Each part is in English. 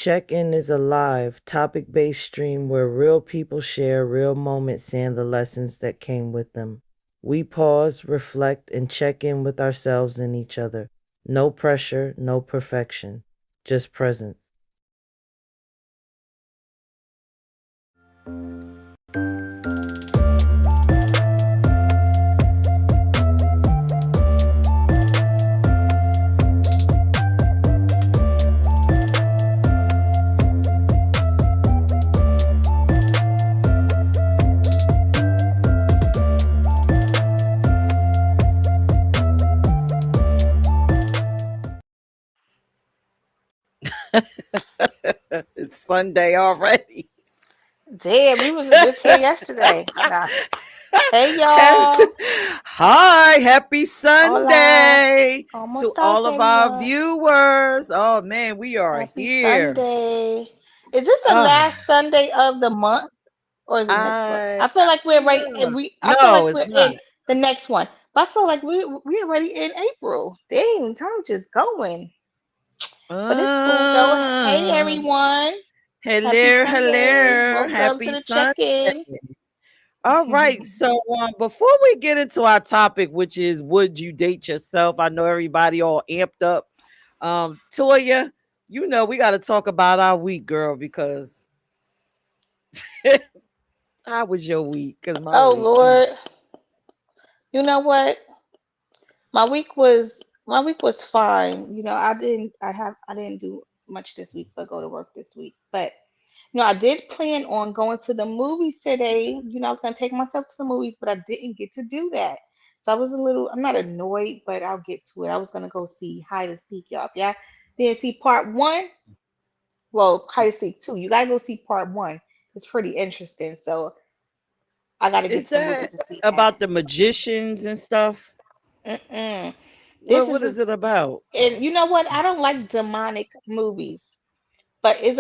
Check-In is a live, topic-based stream where real people share real moments and the lessons that came with them. We pause, reflect, and check in with ourselves and each other. No pressure, no perfection, just presence. It's Sunday already. Damn, we was just here yesterday. Nah. Hey y'all. Hi, happy Hola. Sunday ¿Cómo to estás, all of our everyone? viewers. Oh man, we are Happy here. Sunday. Is this the Oh, last Sunday of the month or is it next month? I I feel like we're right yeah. I feel No, like it's we're not. in the next one. But I feel like we're already in April. Dang, time just going. But it's cool though. Hey Uh, everyone. Happy hello, Sunday. hello. Welcome to Happy the Sunday. check-in. All right. So before we get into our topic, which is would you date yourself? I know everybody all amped up. Toya, you know we got to talk about our week, girl, because how was your week? Because my Oh week. Lord. You know what? My week was fine. I didn't do much this week but go to work this week. But I did plan on going to the movies today. I was gonna take myself to the movies, but I didn't get to do that. So I'm not annoyed, but I'll get to it. I was gonna go see Hide and Seek, y'all. If y'all didn't see part one, well, Hide and Seek two. You gotta go see part one. It's pretty interesting. So I gotta get Is to the movies that to see that. about the magicians and stuff? Mm-mm. This What is is it this, about? and you know what? I don't like demonic movies, but it's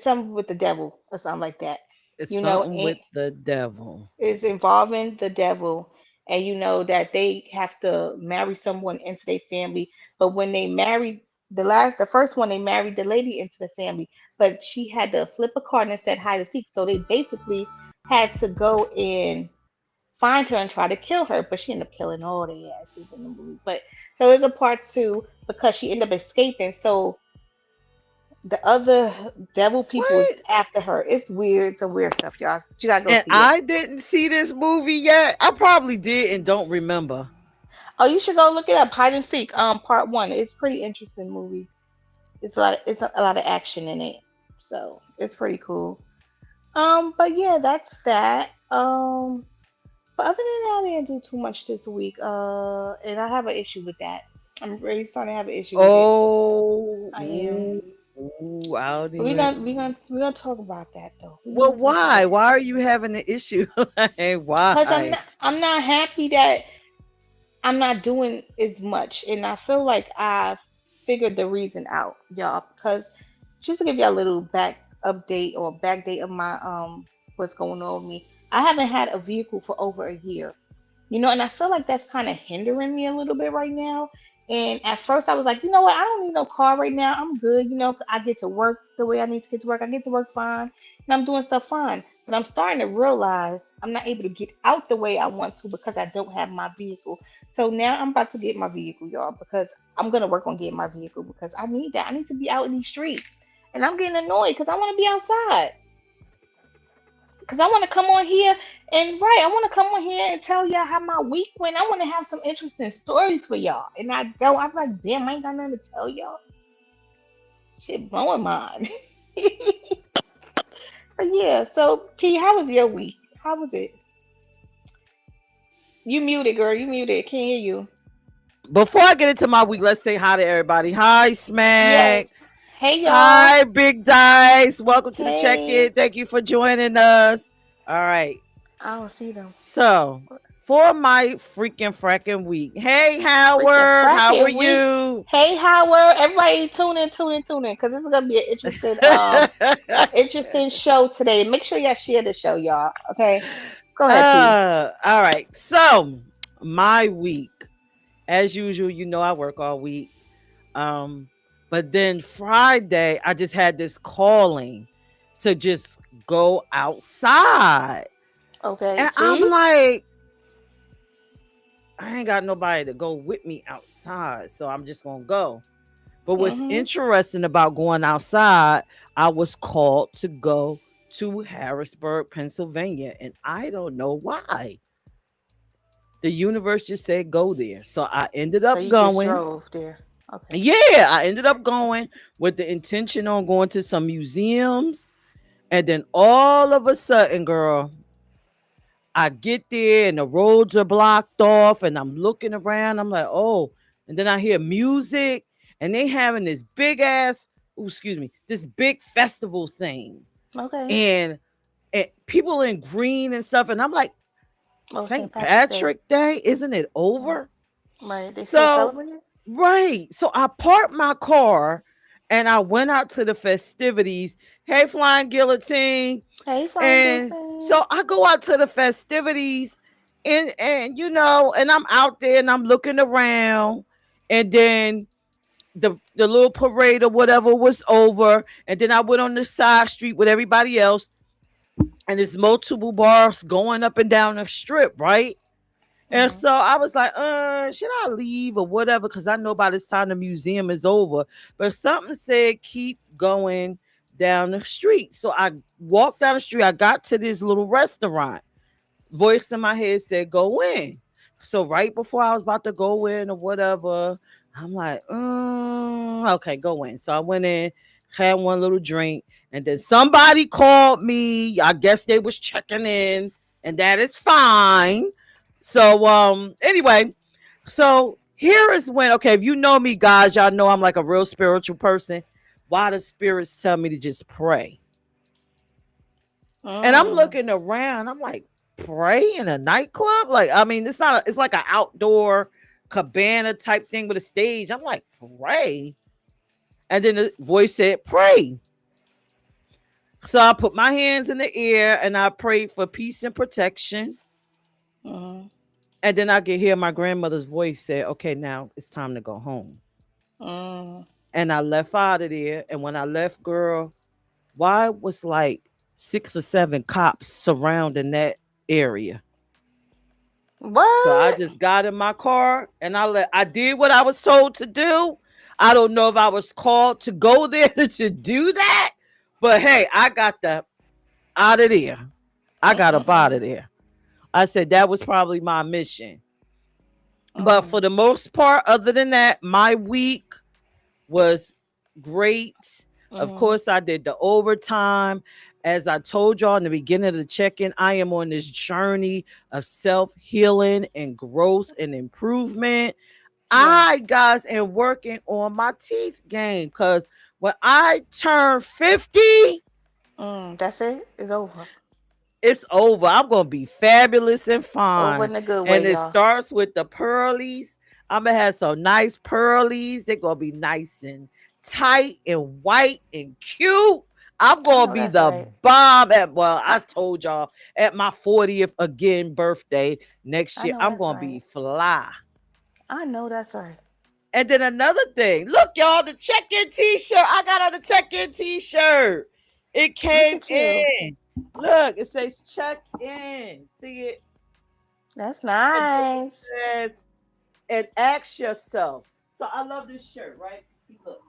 something with the devil or something like that. It's You know, something and with the devil. it's involving the devil, and you know that they have to marry someone into their family. But when they married the first one, they married the lady into the family, but she had to flip a card and said hide and seek. So they basically had to go and find her and try to kill her, but she ended up killing all their asses in the movie. But so it's a part two because she ended up escaping. So the other devil people is What? after her. It's weird. Some weird stuff, y'all. You gotta go And see it. I didn't see this movie yet. I probably did and don't remember. Oh, you should go look it up. Hide and Seek, part one. It's a pretty interesting movie. It's a lot of action in it, so it's pretty cool. But yeah, that's that. But other than that, I didn't do too much this week. And I have an issue with that. I'm really starting to have an issue with it. Oh, I am. I don't But we're even. gonna we're gonna we're gonna talk about that though. We're Well, gonna talk about why? it. Why are you having the issue? Like, Cause I'm why? not I'm not happy that I'm not doing as much, and I feel like I've figured the reason out, y'all. Because just to give y'all a little back update or back date of my what's going on with me, I haven't had a vehicle for over a year. And I feel like that's kind of hindering me a little bit right now. And at first, I was like, you know what? I don't need no car right now. I'm good. I get to work the way I need to get to work. I get to work fine, and I'm doing stuff fine. But I'm starting to realize I'm not able to get out the way I want to because I don't have my vehicle. So now I'm about to get my vehicle, y'all, because I'm gonna work on getting my vehicle because I need that. I need to be out in these streets, and I'm getting annoyed because I want to be outside. Because I want to come on here and right, I want to come on here and tell y'all how my week went. I want to have some interesting stories for y'all. And I don't. I'm like, damn, I ain't got nothing to tell y'all. Shit blowing mine. But yeah, so P, how was your week? How was it? You muted, girl. You muted. Can't hear you. Before I get into my week, let's say hi to everybody. Hi, Yes. Smack. Hey y'all. Hi, Big Dice. Welcome to the check-in. Hey. Thank you for joining us. All right. I don't see them. So, for my freaking fracking week. Hey, Freaking Howard. How are fracking week. you? Hey Howard, everybody tune in, because this is gonna be an interesting show today. Make sure y'all share the show, y'all. Okay, go ahead, P. All right. So, my week. As usual, I work all week. Um, But then Friday, I just had this calling to just go outside. Okay. And I'm See? like, I ain't got nobody to go with me outside. So I'm just going to go. But what's Mhm. interesting about going outside, I was called to go to Harrisburg, Pennsylvania. And I don't know why. The universe just said go there. So I ended So up you just going. drove there. Okay. Yeah, I ended up going with the intention on going to some museums. And then all of a sudden, girl, I get there and the roads are blocked off and I'm looking around. I'm like, oh, and then I hear music and they having this big ass, ooh, excuse me, this big festival thing. Okay. And, people in green and stuff. And I'm like, Oh, St. St. Patrick's Day. Patrick Day, isn't it Mm. over? Right. They still So, celebrate it? right. So I parked my car and I went out to the festivities. Hey, Flying Guillotine. Hey, Flying And Guillotine. so I go out to the festivities and and I'm out there and I'm looking around. And then the little parade or whatever was over. And then I went on the side street with everybody else. And there's multiple bars going up and down the strip, right? And Mhm. so I was like, should I leave or whatever? Because I know by this time the museum is over. But something said keep going down the street. So I walked down the street. I got to this little restaurant. Voice in my head said, go in. So right before I was about to go in or whatever, I'm like, okay, go in. So I went in, had one little drink, and then somebody called me. I guess they was checking in, and that is fine. So anyway, so here is when, okay, if you know me, guys, y'all know I'm like a real spiritual person. Why the spirits tell me to just pray. And I'm Mm. looking around. I'm like, pray in a nightclub? Like, I mean, it's like an outdoor cabana type thing with a stage. I'm like, pray. And then the voice said, pray. So I put my hands in the air and I prayed for peace and protection. Mhm. And then I could hear my grandmother's voice say, okay, now it's time to go home. Mm. And I left out of there. And when I left, girl, why was like 6 or 7 cops surrounding that area? So I What? just got in my car and I did what I was told to do. I don't know if I was called to go there to do that, but hey, I got the out of there. I got up out Mm-mm-mm. of there. I said that was probably my mission. But for Mm. the most part, other than that, my week was great. Of Mhm. course, I did the overtime. As I told y'all in the beginning of the check in, I am on this journey of self healing and growth and improvement. Yes. I, guys, am working on my teeth game because when I turn 50, That's it. It's over. it's over. I'm gonna be fabulous and Over fine. in a good And way, it y'all. starts with the pearlies. I'm gonna have some nice pearlies. They're gonna be nice and tight and white and cute. I'm I gonna know be that's the right. bomb at, well, I I told y'all, at my 40th again birthday next I year. know I'm that's gonna right. be fly. I know that's right. And then another thing, look, y'all, the check-in t-shirt. I got on the check-in t-shirt. It Look came at you. in. Look, it says check in. See it? That's And then nice. it says, and ask yourself. So I love this shirt, right? See, look.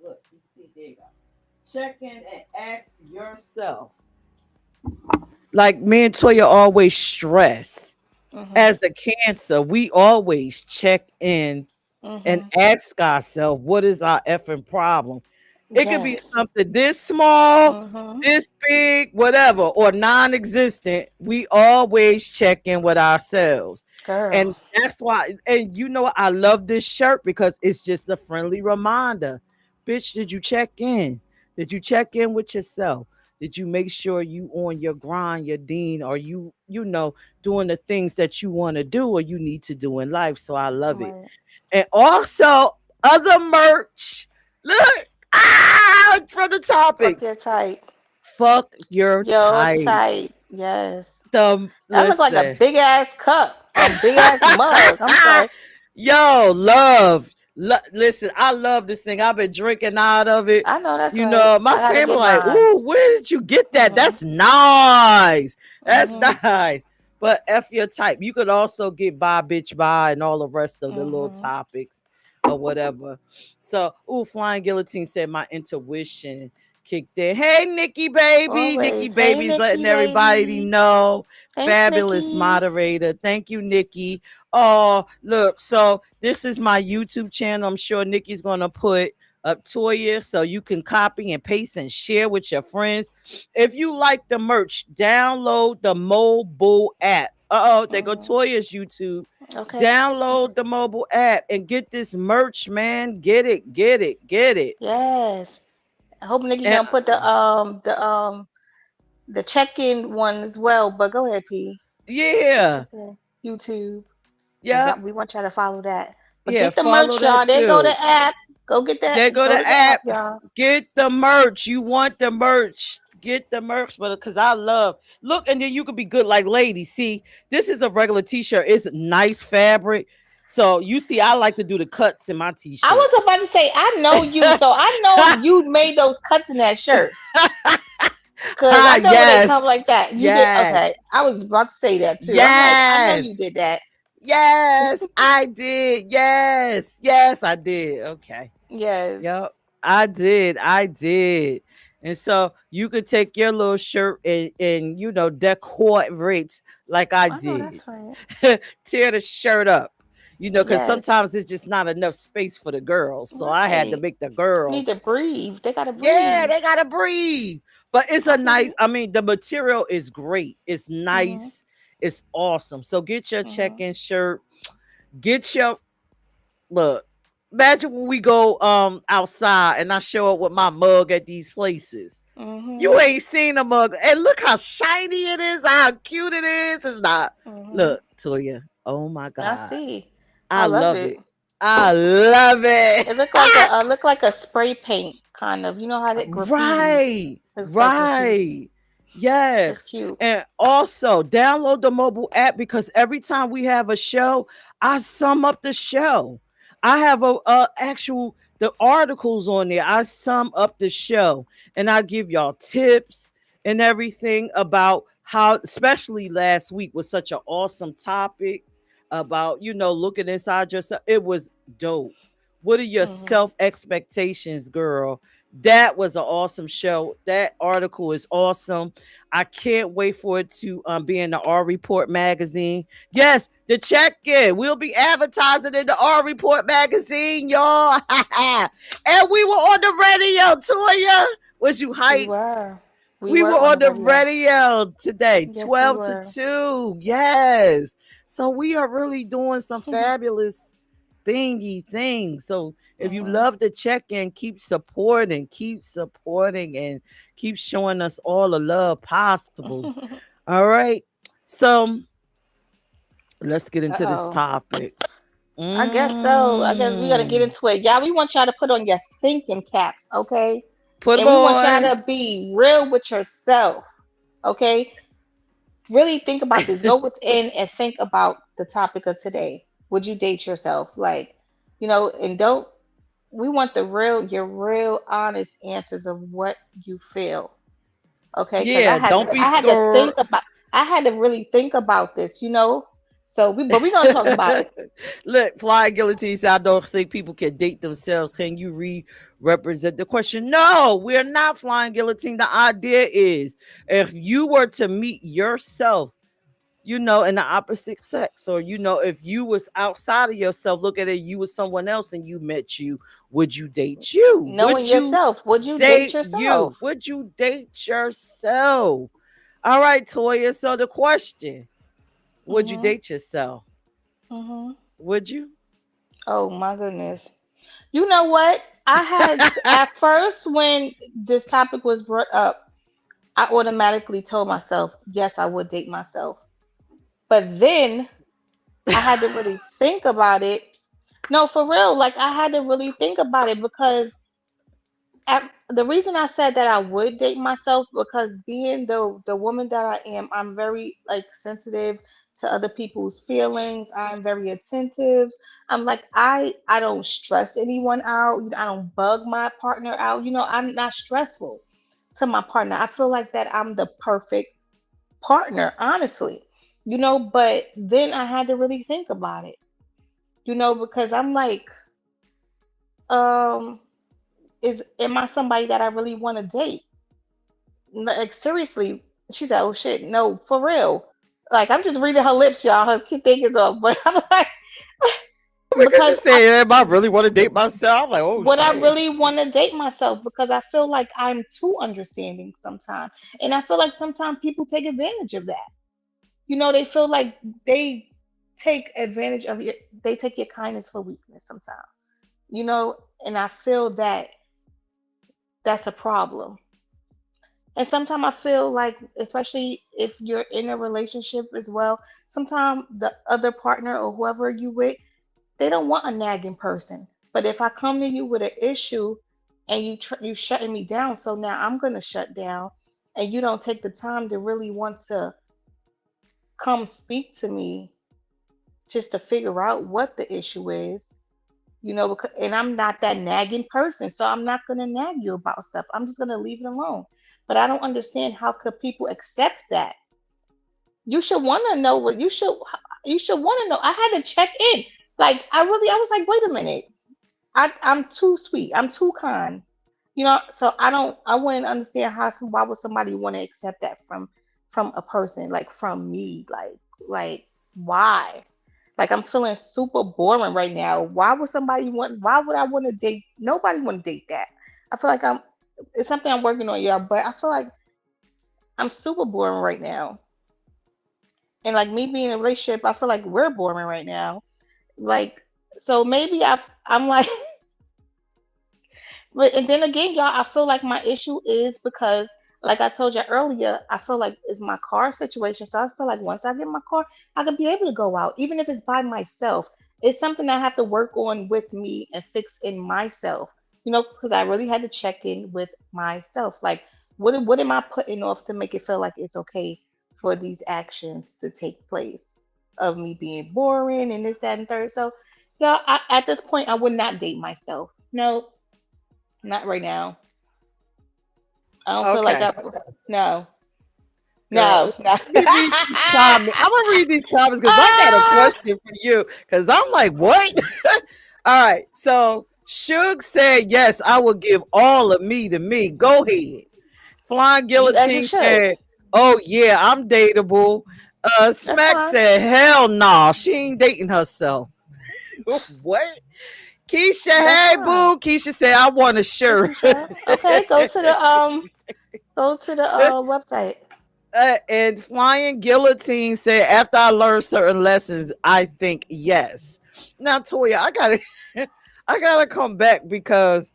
You can see, there you go. Check in and ask yourself. Like me and Toya always stress. Mhm. As a Cancer, we always check in and Mhm. ask ourselves, what is our effing problem? It could be Yes. something this small, Mhm. this big, whatever, or non existent. We always check in with ourselves. And Girl. that's why, and you know what? I love this shirt because it's just a friendly reminder. Bitch, did you check in? Did you check in with yourself? Did you make sure you on your grind, your dean, or doing the things that you want to do or you need to do in life? So I love it. Right. And also other merch. Look, from the Fuck topics. your tight. Fuck your Yo, type. tight. Yes. The That look like a listen. big ass cup. Big ass mug. I'm sorry. Yo, love. Listen, I love this thing. I've been drinking out of it. I know that's You right. know, my I gotta family get like, mine. ooh, where did you get that? Mhm. That's nice. That's Mhm. nice. But F your type. You could also get bye, bitch, bye, and all the rest of the little Mhm. topics or whatever. So, ooh, Flying Guillotine said my intuition kicked in. Hey, Nikki baby. Nikki Always. Hey, baby's letting Nikki, everybody baby. know. Thanks, Fabulous Nikki. moderator. Thank you, Nikki. Oh, look. So, this is my YouTube channel. I'm sure Nikki's going to put up Toya so you can copy and paste and share with your friends. If you like the merch, download the mobile app. They go Mhm. Toya's YouTube. Okay. Download the mobile app and get this merch, man. Get it, get it, get it. Yes. I hope Nikki And gonna put the check-in one as well. But go ahead, P. The yeah, check-in YouTube, because yep, we want y'all to follow that. But yeah, get the follow merch, that y'all. There go too. the app. Go get that. There go Go the to the app, app. y'all. Get the merch. You want the merch. Get the merch, but because I love look, and then you could be good like ladies. See, this is a regular t-shirt. It's nice fabric. So you see, I like to do the cuts in my I was t-shirts. about to say, I know you, so I know you made those cuts in that shirt. Cause Ah, I know when they come yes. like that, you did. Okay, Yes. I was about to say that too. I'm like, I know you Yes. did that. Yes, I did. Yes. Yes, I did. Okay. Yes, Yep. I did. I did. And so you could take your little shirt and decorate like I I know did. that's right. Tear the shirt up. Because Yes, sometimes it's just not enough space for the girls. So I had to right. make the Need to girls. breathe. They gotta Yeah, breathe. they gotta breathe. But it's I a feel nice, you. I mean, the material is great. It's Mhm. nice. It's awesome. So get your Mhm. check-in shirt. Get your look. Imagine when we go outside and I show up with my mug at these places. You Mhm. ain't seen a mug. And look how shiny it is, how cute it is. It's not. Mhm. Look, Toya. Oh my I God. see. I I love love it. it. I love it. It look like a spray paint kind of. You know how that graffiti. Right, It's like graffiti. right. It's Yes. cute. And also download the mobile app because every time we have a show, I sum up the show. I have a actual the articles on there. I sum up the show and I give y'all tips and everything about how, especially last week was such an awesome topic about, looking inside yourself. It was dope. What are your Mhm. self expectations, girl? That was an awesome show. That article is awesome. I can't wait for it to be in the R Report magazine. Yes, the check in. We'll be advertising in the R Report magazine, y'all. And we were on the radio, Toya. Was you We hyped? were. We We were were on the on the radio. radio today, Yes, we 12 to were. 2. Yes. So we are really doing some fabulous thingy things. So if you Mhm. love the check-in, keep supporting, and keep showing us all the love possible. All right. So let's get into this Uh-oh. topic. I guess so. I guess we gotta get Mm. into it. Y'all, we want y'all to put on your thinking caps, okay? Put them And we want y'all on. to be real with yourself, okay? Really think about this. Go within and think about the topic of today. Would you date yourself? And don't we want your real honest answers of what you feel. Okay? Because Yeah, don't be I had to scared. think about I had to really think about this. So we're gonna talk about it. Look, Fly Guillotine said, I don't think people can date themselves. Can you represent the question? No, we're not Flying Guillotine. The idea is if you were to meet yourself, in the opposite sex, or if you was outside of yourself, look at it, you was someone else and you met you, would you date you? Knowing yourself, would you date Date you? yourself? Would you date yourself? All right, Toya. So the question, would you Mhm. date yourself? Mhm. Would you? Oh my goodness. You know what? I had at first when this topic was brought up, I automatically told myself, yes, I would date myself. But then I had to really think about it. No, for real, like I had to really think about it because the reason I said that I would date myself because being the woman that I am, I'm very like sensitive to other people's feelings. I'm very attentive. I'm like I don't stress anyone out. You know, I don't bug my partner out. You know, I'm not stressful to my partner. I feel like that I'm the perfect partner, honestly. You know, but then I had to really think about it. You know, because I'm like, um, is am I somebody that I really want to date? Like seriously, she said, "Oh shit, no, for real." Like I'm just reading her lips, y'all. Her key thing is off, but I'm like, Because you because I say, I really want to date myself. I'm like, oh would I shit. really want to date myself because I feel like I'm too understanding sometimes, and I feel like sometimes people take advantage of that. You know, they feel like they take advantage of your, they take your kindness for weakness sometimes. You know, and I feel that that's a problem. And sometimes I feel like, especially if you're in a relationship as well, sometimes the other partner or whoever you with, they don't want a nagging person. But if I come to you with an issue and you shutting me down, so now I'm gonna shut down, and you don't take the time to really want to come speak to me just to figure out what the issue is. You know, because, and I'm not that nagging person, so I'm not gonna nag you about stuff. I'm just gonna leave it alone. But I don't understand how could people accept that. You should want to know what you should want to know. I had to check in. Like I was like, wait a minute. I'm too sweet. I'm too kind. You know, so I wouldn't understand why would somebody want to accept that from a person, like from me, like why? Like I'm feeling super boring right now. Why would I want to date? Nobody want to date that. I feel like it's something I'm working on, y'all, but I feel like I'm super boring right now. And like me being in a relationship, I feel like we're boring right now. Like so maybe I'm like but and then again, y'all, I feel like my issue is because, like I told you earlier, I feel like it's my car situation. So I feel like once I get my car, I could be able to go out, even if it's by myself. It's something I have to work on with me and fix in myself. You know, because I really had to check in with myself. Like, what am I putting off to make it feel like it's okay for these actions to take place of me being boring and this, that, and third. So, yeah, at this point, I would not date myself. No, not right now. I don't feel like Okay. I. No, Girl, no, no. let me read these comments. I'm gonna read these comments because I got a Ah, question for you. Because I'm like, what? All right. So Suge said, yes, I will give all of me to me. Go ahead. Flying you as you Guillotine should. said, oh yeah, I'm dateable. That's Smack fine. said, hell nah, she ain't dating herself. What? Keisha, That's hey fine. boo. Keisha said, I want a That's shirt. for sure. Okay, go to the website. And Flying Guillotine said, after I learned certain lessons, I think yes. Now, Toya, I gotta I gotta come back because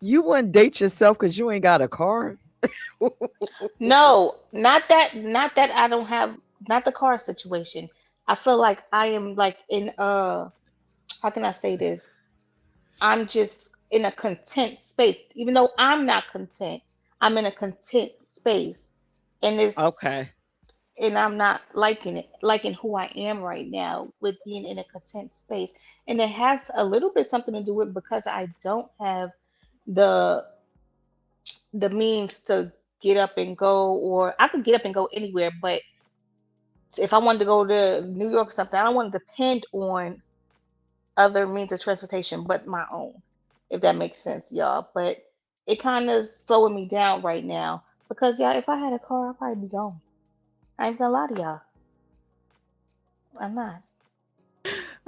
you wouldn't date yourself because you ain't got a car. No, not that I don't have not the car situation. I feel like I am like in how can I say this? I'm just in a content space. Even though I'm not content, I'm in a content space. And it's Okay. and I'm not liking it, liking who I am right now with being in a content space. And it has a little bit something to do with because I don't have the the means to get up and go, or I could get up and go anywhere, but if I wanted to go to New York or something, I don't want to depend on other means of transportation but my own, if that makes sense, y'all. But it kind of slowing me down right now because, yeah, if I had a car, I'd probably be gone. I ain't gonna lie to y'all. I'm not.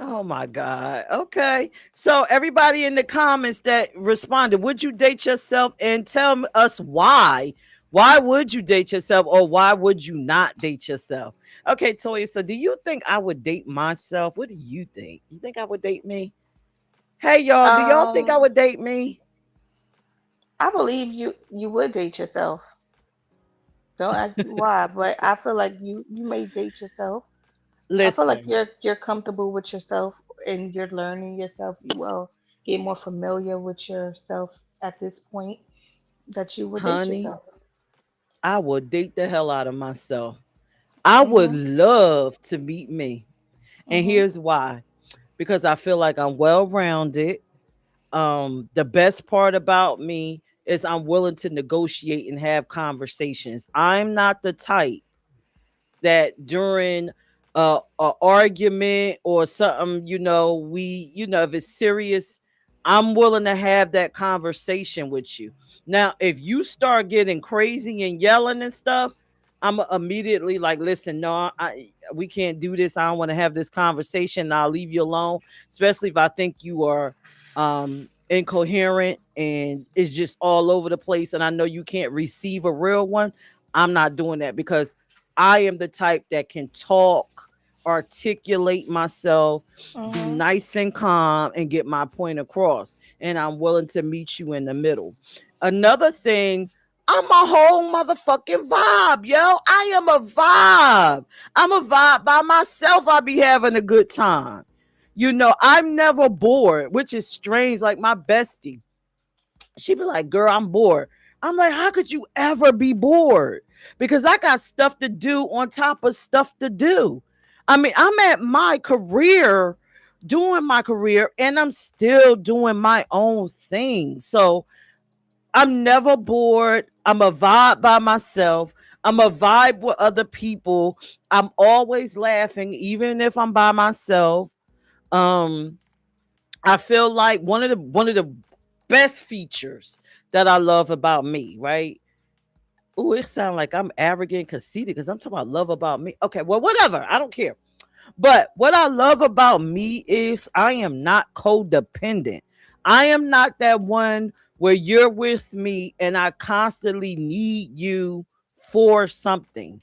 Oh my God. Okay. So everybody in the comments that responded, would you date yourself and tell us why? Why would you date yourself or why would you not date yourself? Okay, Toya. So do you think I would date myself? What do you think? You think I would date me? Hey y'all, do y'all think I Um, would date me? I believe you would date yourself. Don't ask me why, but I feel like you may date yourself. I feel like Listen, you're comfortable with yourself and you're learning yourself. You will get more familiar with yourself at this point that you would date honey, yourself. I would date the hell out of myself. I would Mhm. love to meet me. And Mhm. here's why. Because I feel like I'm well rounded. The best part about me is I'm willing to negotiate and have conversations. I'm not the type that during a argument or something, if it's serious, I'm willing to have that conversation with you. Now, if you start getting crazy and yelling and stuff, I'm immediately like, listen, no, we can't do this. I don't want to have this conversation. I'll leave you alone, especially if I think you are incoherent and it's just all over the place and I know you can't receive a real one. I'm not doing that because I am the type that can talk, articulate myself, be Mhm. nice and calm, and get my point across. And I'm willing to meet you in the middle. Another thing, I'm a whole motherfucking vibe, yo. I am a vibe. I'm a vibe by myself. I be having a good time. I'm never bored, which is strange. Like my bestie, she'd be like, girl, I'm bored. I'm like, how could you ever be bored? Because I got stuff to do on top of stuff to do. I mean, I'm at my career, doing my career, and I'm still doing my own thing. So I'm never bored. I'm a vibe by myself. I'm a vibe with other people. I'm always laughing, even if I'm by myself. Um, I feel like one of the best features that I love about me, right? Oh, it sounds like I'm arrogant, conceited, because I'm talking about love about me. Okay, well, whatever. I don't care. But what I love about me is I am not codependent. I am not that one where you're with me and I constantly need you for something.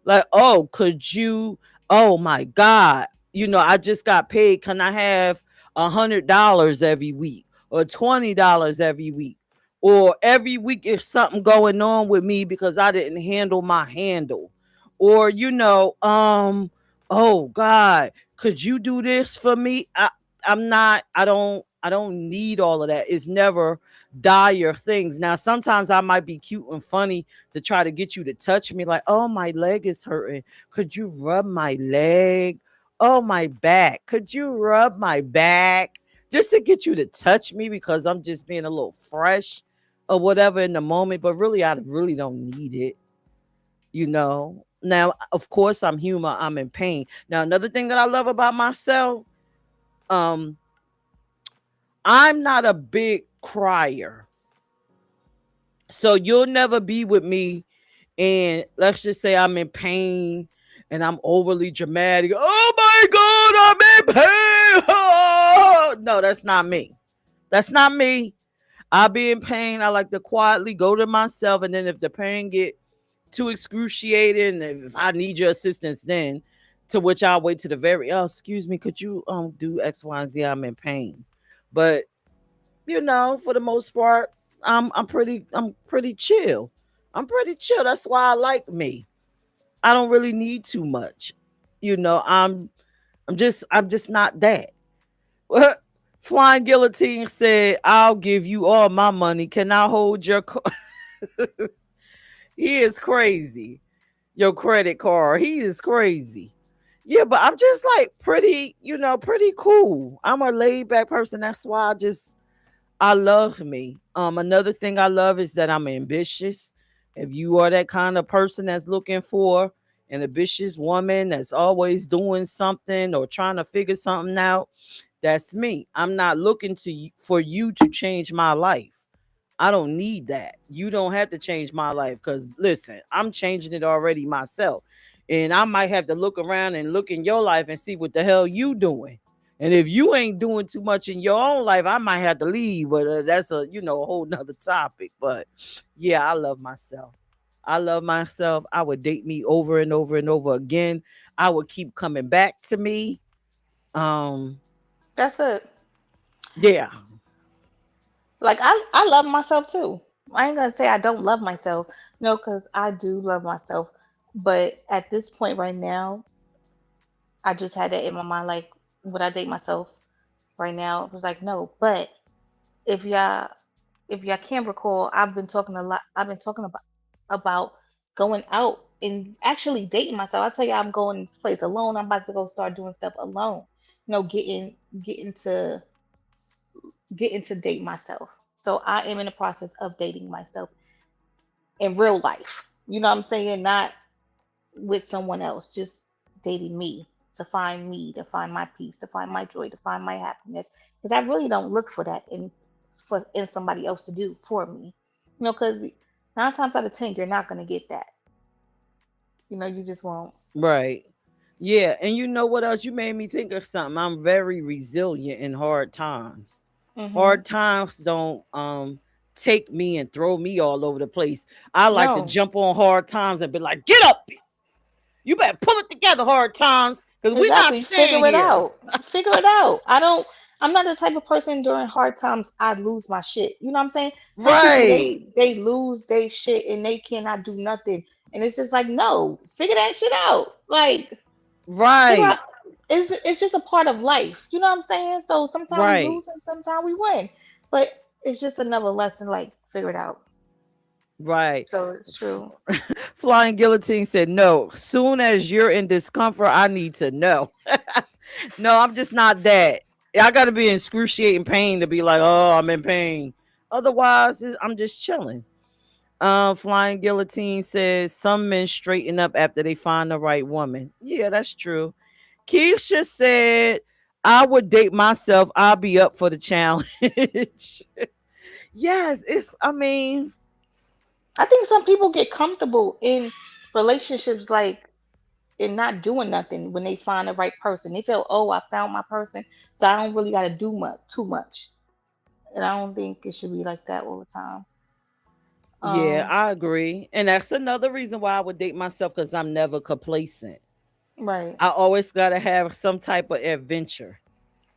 Like, oh, could you? Oh my God. I just got paid. Can I have $100 every week or $20 every week? Or every week if something going on with me because I didn't handle my handle. Or, oh God, could you do this for me? I don't need all of that. It's never dire things. Now sometimes I might be cute and funny to try to get you to touch me, like, oh, my leg is hurting, could you rub my leg? Oh, my back, could you rub my back? Just to get you to touch me because I'm just being a little fresh or whatever in the moment, but really I really don't need it. Now of course I'm human, I'm in pain. Now another thing that I love about myself, um I'm not a big crier. So you'll never be with me and let's just say I'm in pain and I'm overly dramatic. Oh my God, I'm in pain. Oh! No, that's not me. That's not me. I'll be in pain. I like to quietly go to myself. And then if the pain get too excruciating, if I need your assistance, then to which I'll wait to the very, oh, excuse me, could you do X, Y, and Z? I'm in pain. But for the most part, I'm pretty chill. I'm pretty chill. That's why I like me. I don't really need too much. I'm just not that. Flying Guillotine said, I'll give you all my money. Can I hold your He is crazy. Your credit card. He is crazy. Yeah, but I'm just like pretty cool. I'm a laid back person. That's why I love me. Another thing I love is that I'm ambitious. If you are that kind of person that's looking for an ambitious woman that's always doing something or trying to figure something out, that's me. I'm not looking for you to change my life. I don't need that. You don't have to change my life because listen, I'm changing it already myself. And I might have to look around and look in your life and see what the hell you doing. And if you ain't doing too much in your own life, I might have to leave. But that's a whole nother topic. But yeah, I love myself. I love myself. I would date me over and over and over again. I would keep coming back to me. Um, That's it. yeah. Like I love myself too. I ain't gonna say I don't love myself. No, because I do love myself. But at this point right now, I just had that in my mind. Like, would I date myself right now? It was like no. But if y'all if y'all can't recall, I've been talking a lot. I've been talking about going out. and actually dating myself. I tell you, I'm going to place alone. I'm about to go start doing stuff alone. You know, getting to getting to date myself. So I am in the process of dating myself in real life. You know what I'm saying? Not with someone else, just dating me, to find my peace, to find my joy, to find my happiness. Because I really don't look for that in somebody else to do for me. You know, because 9 times out of 10, you're not gonna get that. You know, you just won't. Right. Yeah, and you know what else? You made me think of something. I'm very resilient in hard times. Mhm. Hard times don't take me and throw me all over the place. I like to No, jump on hard times and be like, "Get up. You better pull it together, hard times, cuz we're not exactly. staying Figure it here." out. Figure it out. I don't. I'm not the type of person during hard times I lose my shit. You know what I'm saying? Some people Right. they lose they shit and they cannot do nothing, and it's just like no, figure that shit out. Like figure out. Right. It's just a part of life. You know what I'm saying? So sometimes we Right. lose and sometimes we win, but it's just another lesson. Like figure it out. Right. So it's true. Flying Guillotine said, "No, soon as you're in discomfort, I need to know." No, I'm just not that. I got to be in excruciating pain to be like, "Oh, I'm in pain." Otherwise, I'm just chilling. Flying Guillotine says, "Some men straighten up after they find the right woman." Yeah, that's true. Keisha said, "I would date myself. I'll be up for the challenge." Yes, it's, I mean, I think some people get comfortable in relationships like and not doing nothing when they find the right person. They feel, oh, I found my person, so I don't really got to do much, too much. And I don't think it should be like that all the time. yeah, Um, I agree. And that's another reason why I would date myself, because I'm never complacent. right. I always got to have some type of adventure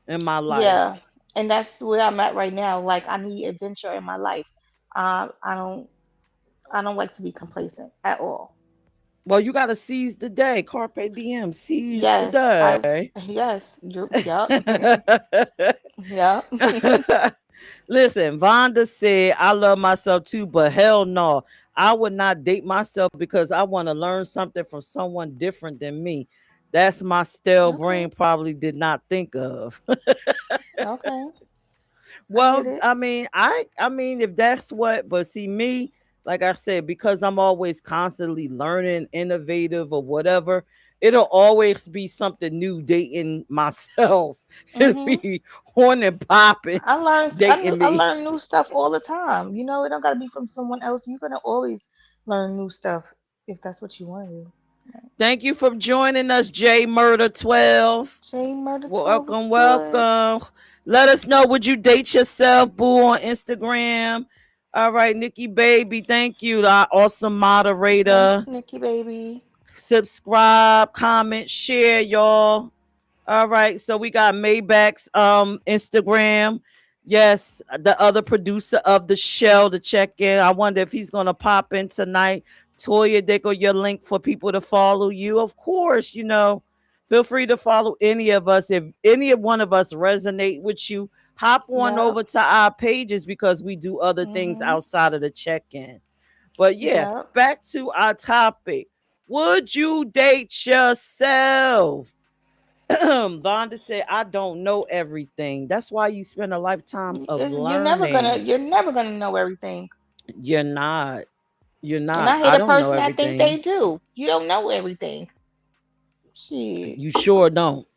in my life. Yeah. And that's where I'm at right now. Like I need adventure in my life. Uh, I don't I don't like to be complacent at all. Well, you got to seize the day. Carpe diem, seize the Yes, day. yes, you yup. Yup. Listen, Vonda said, "I love myself too, but hell no. I would not date myself because I want to learn something from someone different than me." That's my stale Okay. brain probably did not think of. Okay. I get Well, it. I mean, if that's what, but see me, like I said, because I'm always constantly learning, innovative or whatever, it'll always be something new dating myself. It'll Mhm. be horn and popping dating I me. learn new stuff all the time. You know, it don't gotta be from someone else. You're gonna always learn new stuff if that's what you want to do. Right. Thank you for joining us, J Murder 12. J Murder 12 was Welcome, good. welcome. Let us know, would you date yourself, boo, on Instagram? All right, Nikki Baby, thank you, our awesome Thanks, moderator. Nikki baby. Subscribe, comment, share, y'all. All right, so we got Maybach's Instagram. Yes, the other producer of the show to check in. I wonder if he's gonna pop in tonight. Toya, there go your link for people to follow you. Of course, feel free to follow any of us. If any one of us resonate with you, hop on Yep. over to our pages because we do other things Mhm. outside of the check-in. But yeah, Yep. back to our topic. Would you date yourself? Vonda said, "I don't know everything. That's why you spend a lifetime of learning." You're never gonna know everything. You're not. You're And not. I hate I a don't know person that think they everything. do. You don't know everything. Shit. You sure don't.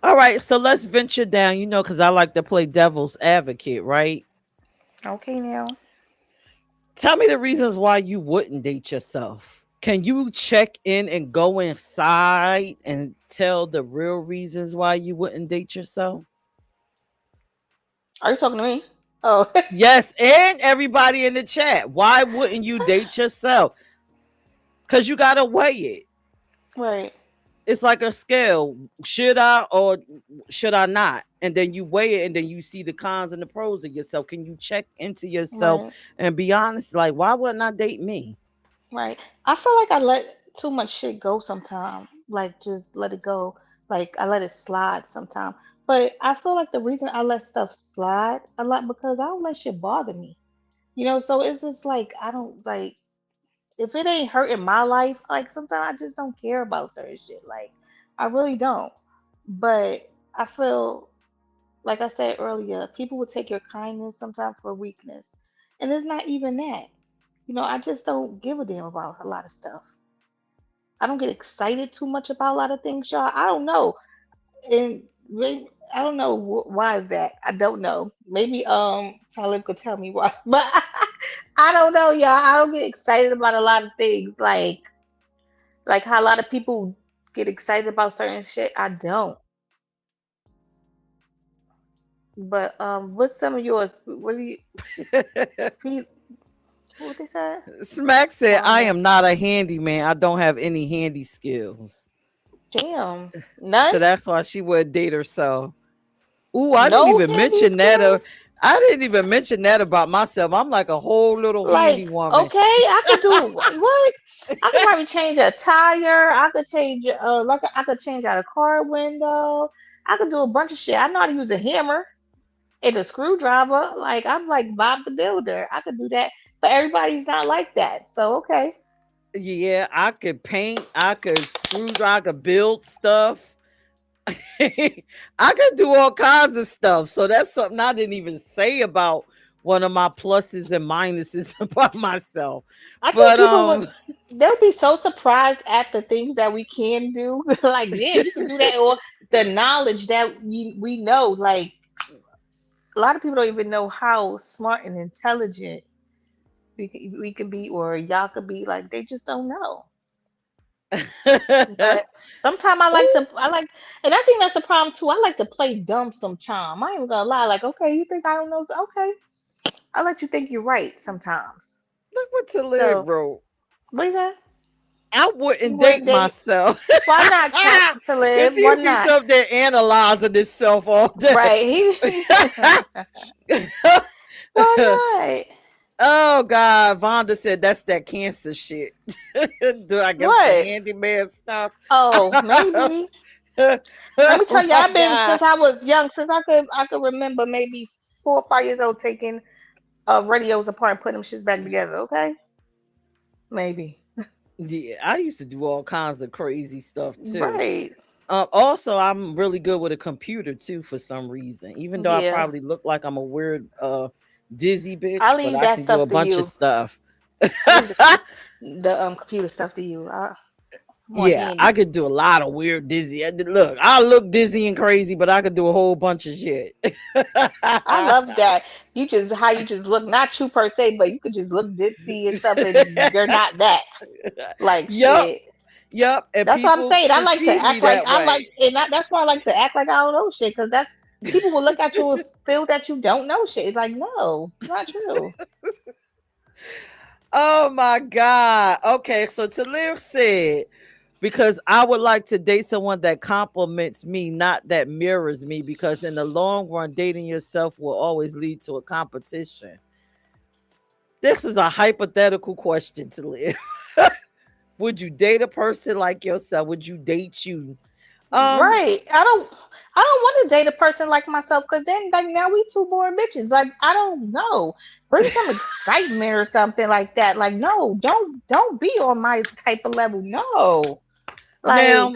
All right, so let's venture down, because I like to play devil's advocate, right? Okay now. Tell me the reasons why you wouldn't date yourself. Can you check in and go inside and tell the real reasons why you wouldn't date yourself? Are you talking to me? Oh. Yes, and everybody in the chat. Why wouldn't you date yourself? Because you got to weigh it. Right. It's like a scale. Should I or should I not? And then you weigh it and then you see the cons and the pros of yourself. Can you check into yourself Right. and be honest? Like, why wouldn't I date me? Right. I feel like I let too much shit go sometime. Like just let it go. Like I let it slide sometime. But I feel like the reason I let stuff slide a lot because I don't let shit bother me. You know, so it's just like I don't like. if it ain't hurting my life, like sometimes I just don't care about certain shit. Like I really don't. But I feel like I said earlier, people will take your kindness sometimes for weakness. And it's not even that. I just don't give a damn about a lot of stuff. I don't get excited too much about a lot of things, y'all. I don't know. And maybe, I don't know why is that. I don't know. Maybe Talib could tell me why. But I don't know, y'all. I don't get excited about a lot of things. Like how a lot of people get excited about certain shit. I don't. But what's some of yours? What do you Pete, what they said? Smack said, I Wanda. am not a handyman. I don't have any handy skills. Damn. None? So that's why she would date herself. Ooh, I didn't No even handy mention that. skills? I didn't even mention that about myself. I'm like a whole little handy Like, woman. okay, I could do what? I could probably change a tire. I could change I could change out a car window. I could do a bunch of shit. I know how to use a hammer and a screwdriver. Like I'm like Bob the Builder. I could do that. But everybody's not like that. So okay. Yeah, I could paint. I could screwdriver. I could build stuff. I could do all kinds of stuff. So that's something I didn't even say about one of my pluses and minuses about myself. I think But people would they'll be so surprised at the things that we can do. Like, damn, you can do that, or the knowledge that we know. Like, a lot of people don't even know how smart and intelligent we can be, or y'all could be. Like, they just don't know. But sometimes Ooh, and I think that's a problem too. I like to play dumb sometimes. I ain't even gonna lie. Like, okay, you think I don't know? Okay, I let you think you're right sometimes. look what Talib So, wrote. what is that? I You wouldn't date wouldn't date? myself. Why not to Cause live? Why he'd be not? up there analyzing himself all day. Right. Why not? Oh God, Vonda said that's that cancer shit. Do I guess the What? handyman stuff? Oh, maybe. Let me tell Oh you, my I've been God. since I was young, since I could remember maybe 4 or 5 years old taking radios apart and putting them shits back together. Okay, maybe. Yeah, I used to do all kinds of crazy stuff too. Right. Also, I'm really good with a computer too for some reason. Even though I Yeah. probably look like I'm a weird dizzy I bitch, but leave I that can do a stuff to bunch of you. stuff. I leave the computer stuff to you. I'm more Yeah, I handy. could do a lot of weird dizzy. Look, I look dizzy and crazy, but I could do a whole bunch of shit. I love that. How you just look, not you per se, but you could just look ditzy and stuff, and you're not that. Like Yup, shit. yup, and That's what I'm people saying. I like to perceive me act like that I like, way. and that's why I like to act like I don't know shit. Because that's people will look at you and feel that you don't know shit. It's like, no, it's not true. Oh my God. Okay, so Talib said, because I would like to date someone that compliments me, not that mirrors me, because in the long run, dating yourself will always lead to a competition. This is a hypothetical question to live. Would you date a person like yourself? Would you date you? Um, Right. I don't want to date a person like myself because then like now we two bored bitches. Like I don't know. Bring some excitement or something like that. Like no, don't be on my type of level. No. Like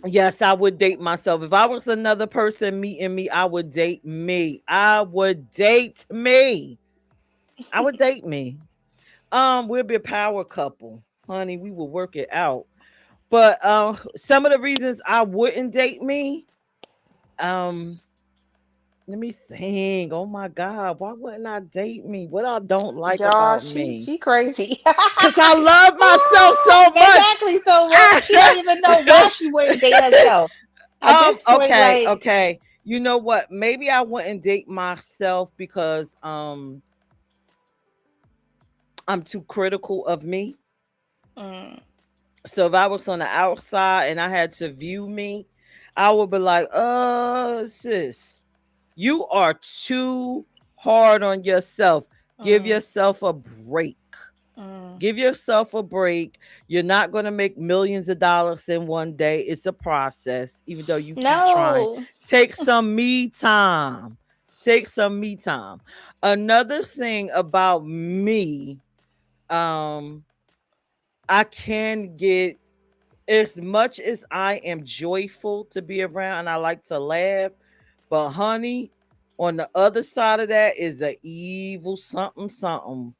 Now, yes, I would date myself. If I was another person meeting me, I would date me. I would date me. I would date me. We'll be a power couple, honey. We will work it out. But some of the reasons I wouldn't date me, um, let me think. Oh my God, why wouldn't I date me? What I don't like y'all, about she me? she crazy. Cause I love myself so much. Exactly. So what? She don't even know why she wouldn't date herself. At this point, Okay, like, okay. You know what? Maybe I wouldn't date myself because I'm too critical of me. mm, So if I was on the outside and I had to view me, I would be like, sis, you are too hard on yourself. Give mm, yourself a break. mm. Give yourself a break. You're not going to make millions of dollars in one day. It's a process, even though you keep trying. No. Take some me time. Take some me time. Another thing about me, um, I can get, as much as I am joyful to be around and I like to laugh, but honey, on the other side of that is a evil something something.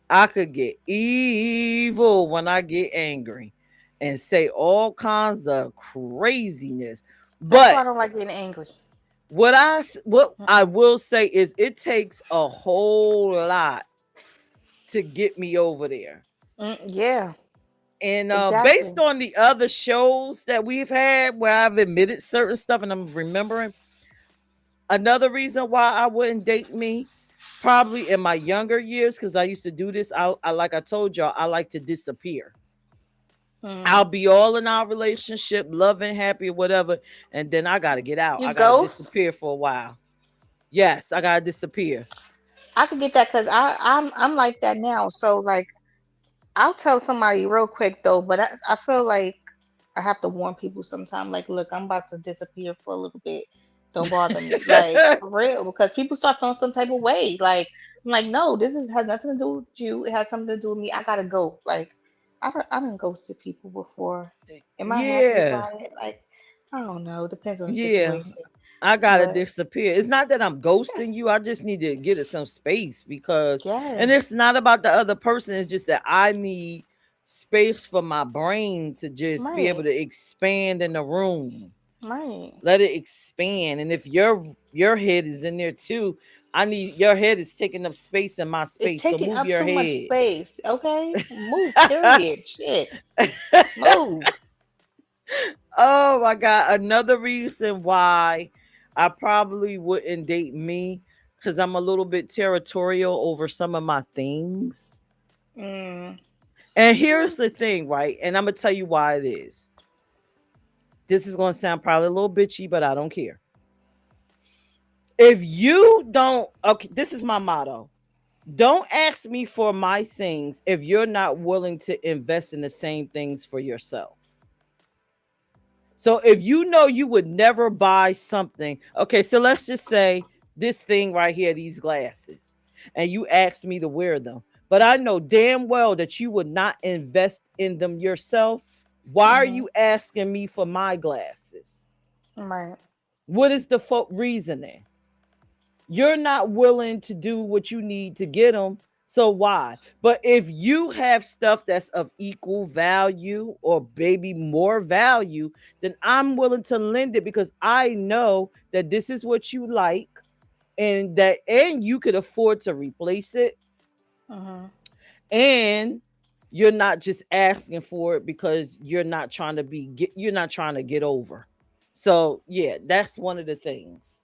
I could get evil when I get angry and say all kinds of craziness. That's why I But don't like getting angry. what I Mm-mm. will say is it takes a whole lot to get me over there. Yeah, And based exactly. on the other shows that we've had where I've admitted certain stuff and I'm remembering, another reason why I wouldn't date me, probably in my younger years, because I used to do this. I like I told y'all, I like to disappear. I'll Mm. be all in our relationship, loving, happy, or whatever, and then I gotta get out. You I gotta ghost? disappear for a while. Yes, I gotta disappear. I could get that because I'm like that now. So like I'll tell somebody real quick though, but I feel like I have to warn people sometimes. Like, look, I'm about to disappear for a little bit. Don't bother me, like for real, because people start feeling some type of way. Like, I'm like, no, this is has nothing to do with you. It has something to do with me. I gotta go. Like, I done ghosted people before. Am I happy Yeah, about it? Like, I don't know. Depends on the yeah. situation. I gotta But disappear. It's not that I'm ghosting you. I just need to get it some space because, and yeah, it's not about the other person. It's just that I need space for my brain to just be able right, to expand in the room. right. Let it expand. And if your head is in there too, I need your head is taking up space in my It's space. So taking move up your too much head. space. Okay, move. Period. Shit, move. Oh my god. Another reason why I probably wouldn't date me, because I'm a little bit territorial over some of my things. Mm. And here's the thing, right? And I'm gonna tell you why it is. This is gonna sound probably a little bitchy, but I don't care. If you don't, okay, this is my motto. Don't ask me for my things if you're not willing to invest in the same things for yourself. So if you know you would never buy something, okay, so let's just say this thing right here, these glasses, and you asked me to wear them, but I know damn well that you would not invest in them yourself. Why are Mhm. you asking me for my glasses? Right. What is the reasoning? You're not willing to do what you need to get them. So why? But if you have stuff that's of equal value or maybe more value, then I'm willing to lend it because I know that this is what you like and you could afford to replace it, Mhm. and you're not just asking for it because you're not trying to get over. So yeah, that's one of the things.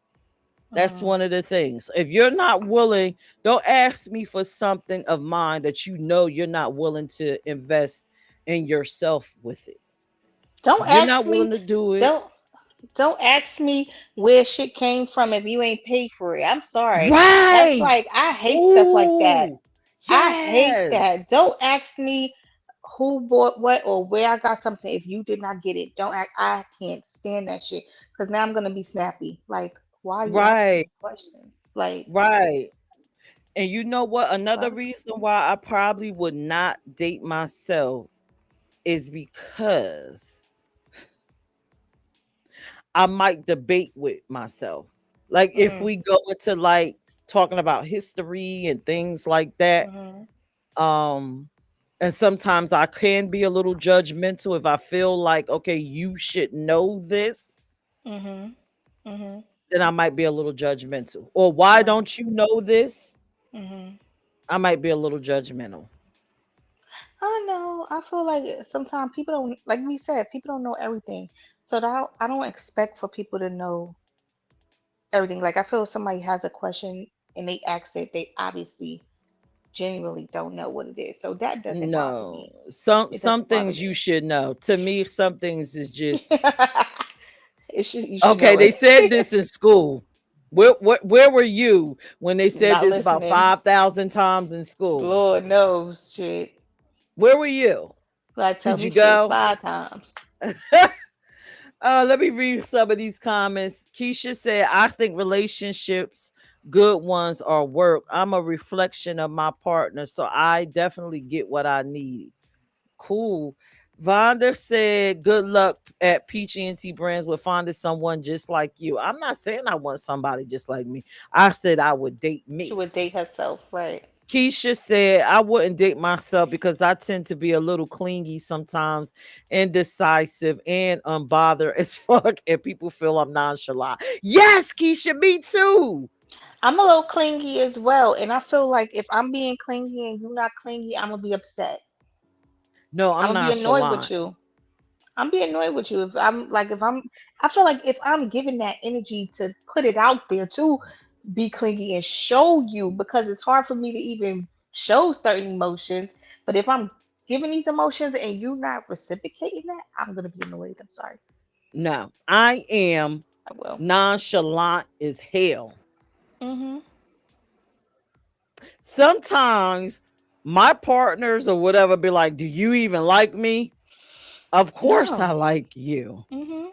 That's Mhm. one of the things. If you're not willing, don't ask me for something of mine that you know you're not willing to invest in yourself with it. Don't If you're ask not willing me. to do it, Don't don't ask me where shit came from if you ain't paid for it. I'm sorry. That's right? like I hate stuff like that. Ooh, I hate yes, that. Don't ask me who bought what or where I got something if you did not get it. Don't act. I can't stand that shit because now I'm gonna be snappy. Like, why are you asking right, me questions? Like, right. And you know what? Another fuck. reason why I probably would not date myself is because I might debate with myself. Like if Mm, we go into like talking about history and things like that, mhm, um and sometimes I can be a little judgmental if I feel like okay, you should know this, mhm, mhm. then I might be a little judgmental. Or why Right. don't you know this? Mhm. I might be a little judgmental. I know. I feel like sometimes people don't, like we said, people don't know everything. So that I don't expect for people to know everything. Like I feel if somebody has a question and they ask it, they obviously genuinely don't know what it is. So that doesn't bother No. me. It Some doesn't bother things you me. should know. To me, some things is just You should okay, know they it. said this in school. Where were you when they said Not this about listening. 5,000 times in school? Lord knows shit. Where were you? Like tell Did me you shit go? 5 times. Let me read some of these comments. Keisha said, I think relationships, good ones, are work. I'm a reflection of my partner, so I definitely get what I need. Cool. Vonda said, "Good luck at Peachy Brands with finding someone just like you." I'm not saying I want somebody just like me. I said I would date She me. would date herself, right? Keisha said, "I wouldn't date myself because I tend to be a little clingy sometimes, indecisive, and unbothered as fuck, and people feel I'm nonchalant." Yes, Keisha, me too. I'm a little clingy as well, and I feel like if I'm being clingy and you're not clingy, I'm gonna be upset. No, I'm I'm gonna be annoyed with nonchalant. you. I'm being annoyed with you I feel like if I'm giving that energy to put it out there to be clingy and show you, because it's hard for me to even show certain emotions. But if I'm giving these emotions and you not reciprocating that, I'm gonna be annoyed. I'm sorry. No, I am I will. nonchalant as hell. Mhm. Sometimes my partners or whatever be like, "Do you even like me?" Of course I No. like you. Mhm.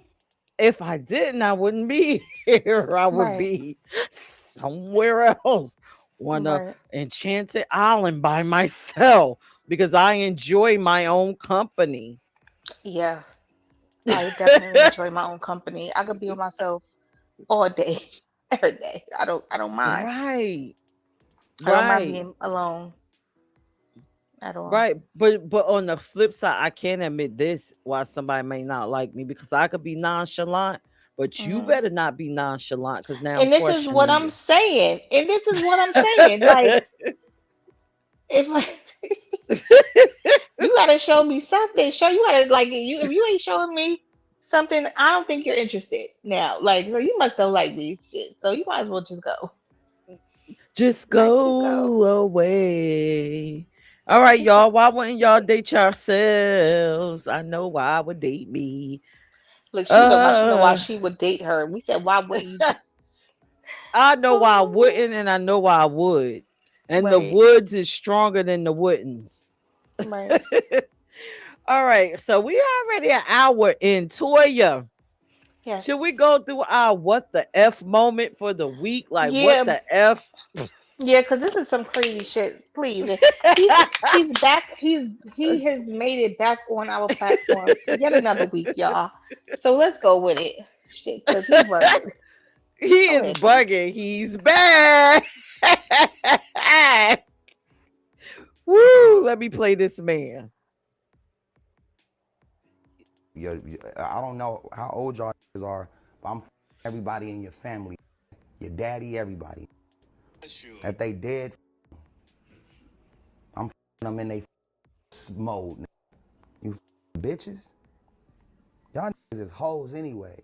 If I didn't, I wouldn't be here. I would Right. be somewhere else on a Right. enchanted island by myself because I enjoy my own company. Yeah. I definitely enjoy my own company. I could be with myself all day, every day. I don't mind. Right, I don't mind right, being alone at all. right. But on the flip side, I can't admit this why somebody may not like me because I could be nonchalant, but you Mhm. better not be nonchalant because now I'm And this is what questioning I'm you. saying. And this is what I'm saying. Like, if I, you gotta show me something. Show you gotta like you if you ain't showing me something, I don't think you're interested now. Like, so you must don't like me, shit. So you might as well just go. Just Like, just go. go away. All right, y'all. Why wouldn't y'all date yourselves? I know why I would date me. Look, she was talking about she know why Uh she would date her. We said, why wouldn't you? I know why I Oh, wouldn't and I know why I would. And the right, woods is stronger than the wouldn'ts. right. All right, so we already an hour in. Toya, Yes. should we go through our what the F moment for the week? Like what Yeah, the F? yeah, because this is some crazy shit. Please, and he's he's back. He has made it back on our platform yet another week, y'all. So let's go with it. Shit, because he bugging. He Go is ahead, please. bugging. He's back. Woo! Let me play this man. I don't know how old y'all are, but I'm everybody in your family, your daddy, everybody. If they dead, I'm them in they mode. You bitches, y'all is hoes anyway.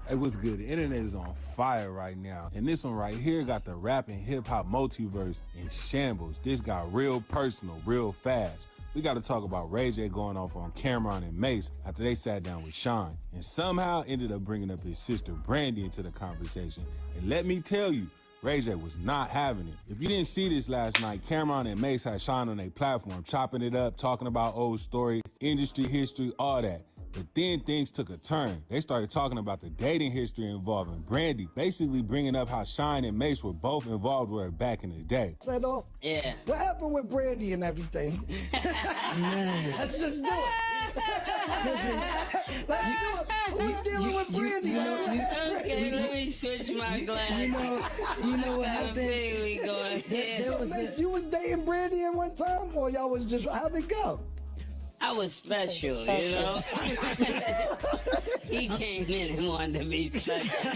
Hey, what's good? The internet is on fire right now. And this one right here got the rap and hip hop multiverse in shambles. This got real personal, real fast. We got to talk about Ray J going off on Cameron and Mace after they sat down with Sean and somehow ended up bringing up his sister Brandy into the conversation. And let me tell you, Ray J was not having it. If you didn't see this last night, Cameron and Mace had Sean on their platform, chopping it up, talking about old story, industry history, all that. But then things took a turn. They started talking about the dating history involving Brandy, basically bringing up how Shine and Mace were both involved with her back in the day. Set off. Yeah. What happened with Brandy and everything? Man. Let's just do it. Listen, let's do it. We dealing with Brandy. Okay, let me switch my glass. You know what happened? Baby going. There was you was dating Brandy at one time, or y'all was just how'd it go? I was special, you know. He came in and wanted to be special.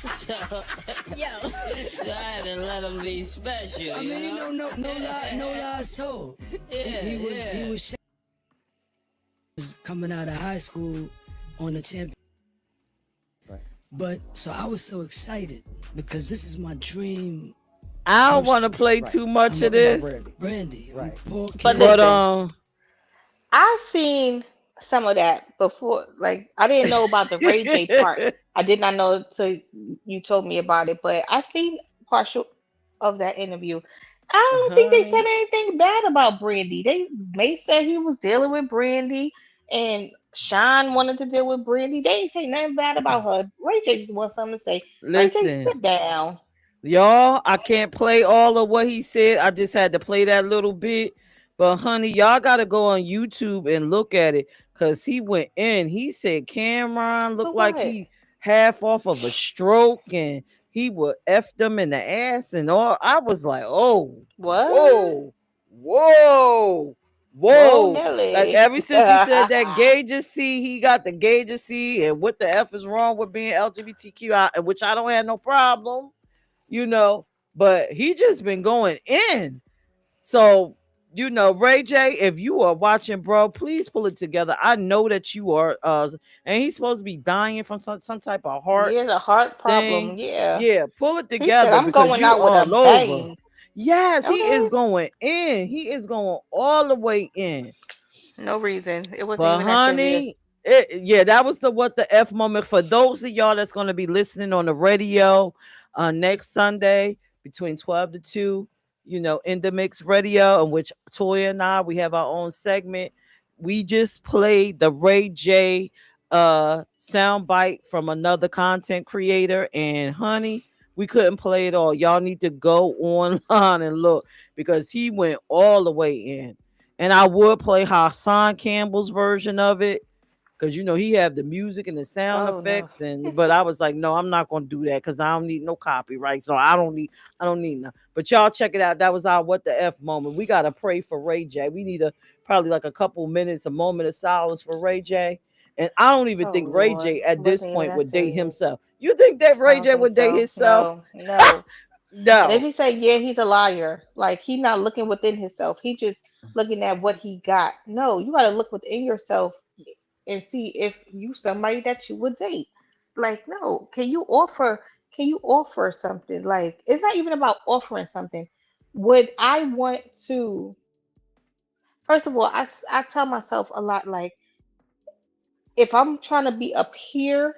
So I had to let him be special. I mean, no lies told. Yeah, He was coming out of high school on the champion. Right. But so I was so excited because this is my dream. I don't want to play Right. too much I'm of talking about this. Brandy, Right. poor kid. But But listen, I've seen some of that before. Like, I didn't know about the Ray J part. I did not know until you told me about it. But I seen partial of that interview. I don't think they said honey, anything bad about Brandy. They may said he was dealing with Brandy, and Sean wanted to deal with Brandy. They ain't say nothing bad about her. Ray J just wants something to say. Ray J, listen, sit down. y'all, I can't play all of what he said. I just had to play that little bit. But honey, y'all gotta go on YouTube and look at it because he went in. He said Cameron For looked like what? he half off of a stroke and he would F them in the ass and all. I was like, oh, What? whoa, whoa, Whoa, whoa. Like Nelly. ever since he said that gauges C, he got the gauges C, and what the F is wrong with being LGBTQI, which I don't have no problem, you know, but he just been going in. So, Ray J, if you are watching, bro, please pull it together. I know that you are, and he's supposed to be dying from some type of He heart has a heart thing. problem. Yeah. Yeah, pull it He said, together I'm because going you out with a all over. bang. Yes, he is Okay. going in. He is going all the way in. No reason. It wasn't But even that serious. honey, yeah, that was the what the F moment for those of y'all that's going to be listening on the radio next Sunday between 12 to 2, in the mix radio, in which Toya and I we have our own segment. We just played the Ray J sound bite from another content creator, and honey, we couldn't play it all. Y'all need to go online and look because he went all the way in. And I would play Hassan Campbell's version of it because he have the music and the sound Oh, no. effects, but I was like, no, I'm not gonna do that because I don't need no copyright. So I don't need no. But y'all check it out. That was our what the F moment. We gotta pray for Ray J. We need probably like a couple minutes, a moment of silence for Ray J. And I don't even Oh, think Ray Lord. J at It this wasn't even point that would date serious. himself. You think that I Ray don't J think would date so. himself? No, no. And if No. he say, yeah, he's a liar. Like, he not looking within himself. He just looking at what he got. No, you got to look within yourself and see if you somebody that you would date. Like, no, can you offer something? Like, it's not even about offering something. Would I want to, first of all, I tell myself a lot, like, if I'm trying to be up here,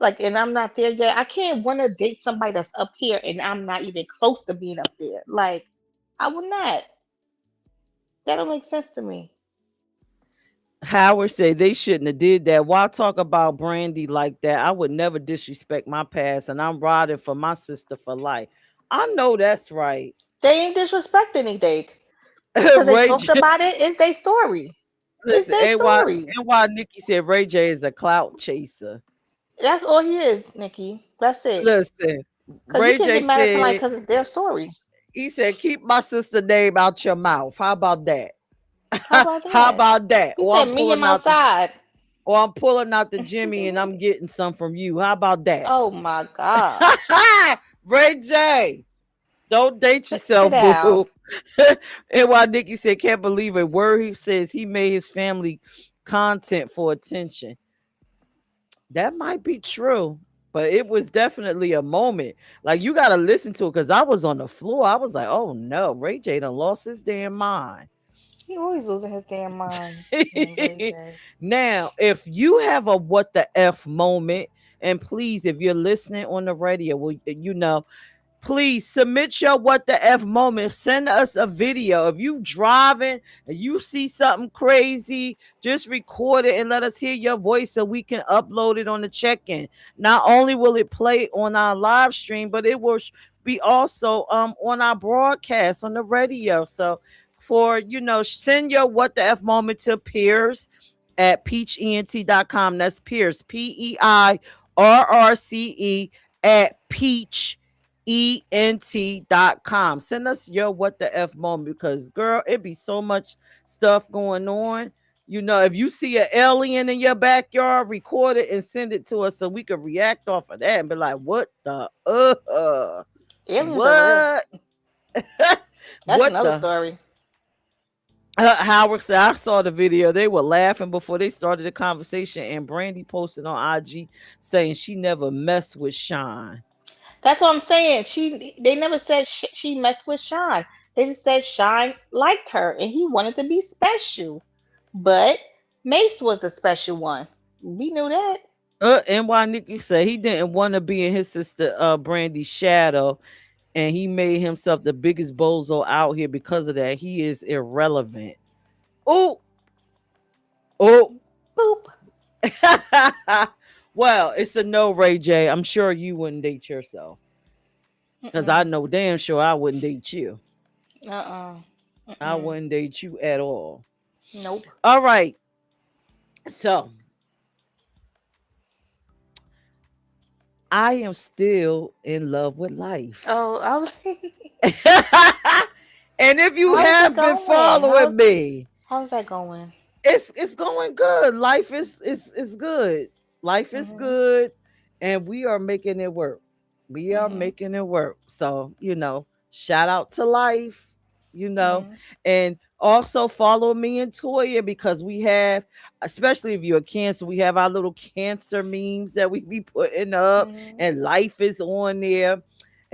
like, and I'm not there yet, I can't want to date somebody that's up here and I'm not even close to being up there. Like, I would not. That don't make sense to me. Howard said they shouldn't have did that. Why talk about Brandy like that? I would never disrespect my past, and I'm riding for my sister for life. I know that's right. They ain't disrespect anything because they Ray talked J, about it. It's their story. It's listen, their story. and why Nikki said Ray J is a clout chaser. That's all he is, Nikki. That's it. Listen, Because you Ray can't J get mad at somebody said because it's their story. he said keep my sister name out your mouth. How about that? How about How that? about that? He said, meet him outside. Or I'm pulling out the Jimmy and I'm getting some from you. How about that? Oh my gosh. Ray J. Don't date Sit yourself, down. boo. And while Nikki said, can't believe a word he says he made his family content for attention. That might be true, but it was definitely a moment. Like you gotta listen to it because I was on the floor. I was like, oh no, Ray J done lost his damn mind. He always losing his damn mind. Ray J. Now, if you have a what the F moment, and please, if you're listening on the radio, well, please submit your what the F moment. Send us a video. If you driving and you see something crazy, just record it and let us hear your voice so we can upload it on the check-in. Not only will it play on our live stream, but it will be also on our broadcast on the radio. So send your what the F moment to Pierce at peachent.com. That's Pierce, PEIRRCE at peach ENT.com. Send us your what the F moment because girl, it be so much stuff going on. If you see an alien in your backyard, record it and send it to us so we can react off of that and be like, what the Aliens are real. what? That's What another the story. Howard said, I saw the video. They were laughing before they started the conversation, and Brandy posted on IG saying she never messed with Sean. That's what I'm saying. They never said she messed with Sean. They just said Sean liked her and he wanted to be special. But Mace was the special one. We knew that. And why Nikki said he didn't want to be in his sister Brandy's shadow, and he made himself the biggest bozo out here because of that. He is irrelevant. Oh, oh. Boop. Well, it's a no, Ray J. I'm sure you wouldn't date yourself. Because I Mm-mm. know damn sure I wouldn't date you. Uh-uh. I Mm-mm. wouldn't date you at all. Nope. All right. So I am still in love with life. Oh, I was. And if you How is it have been going? following me, How's that going? it's going good. Life is good. Life is Mhm. good, and we are making it work. We are Mhm. making it work. So, shout out to life, you know, Mhm. and also follow me and Toya because we have, especially if you're a cancer, we have our little cancer memes that we be putting up, Mhm. and life is on there.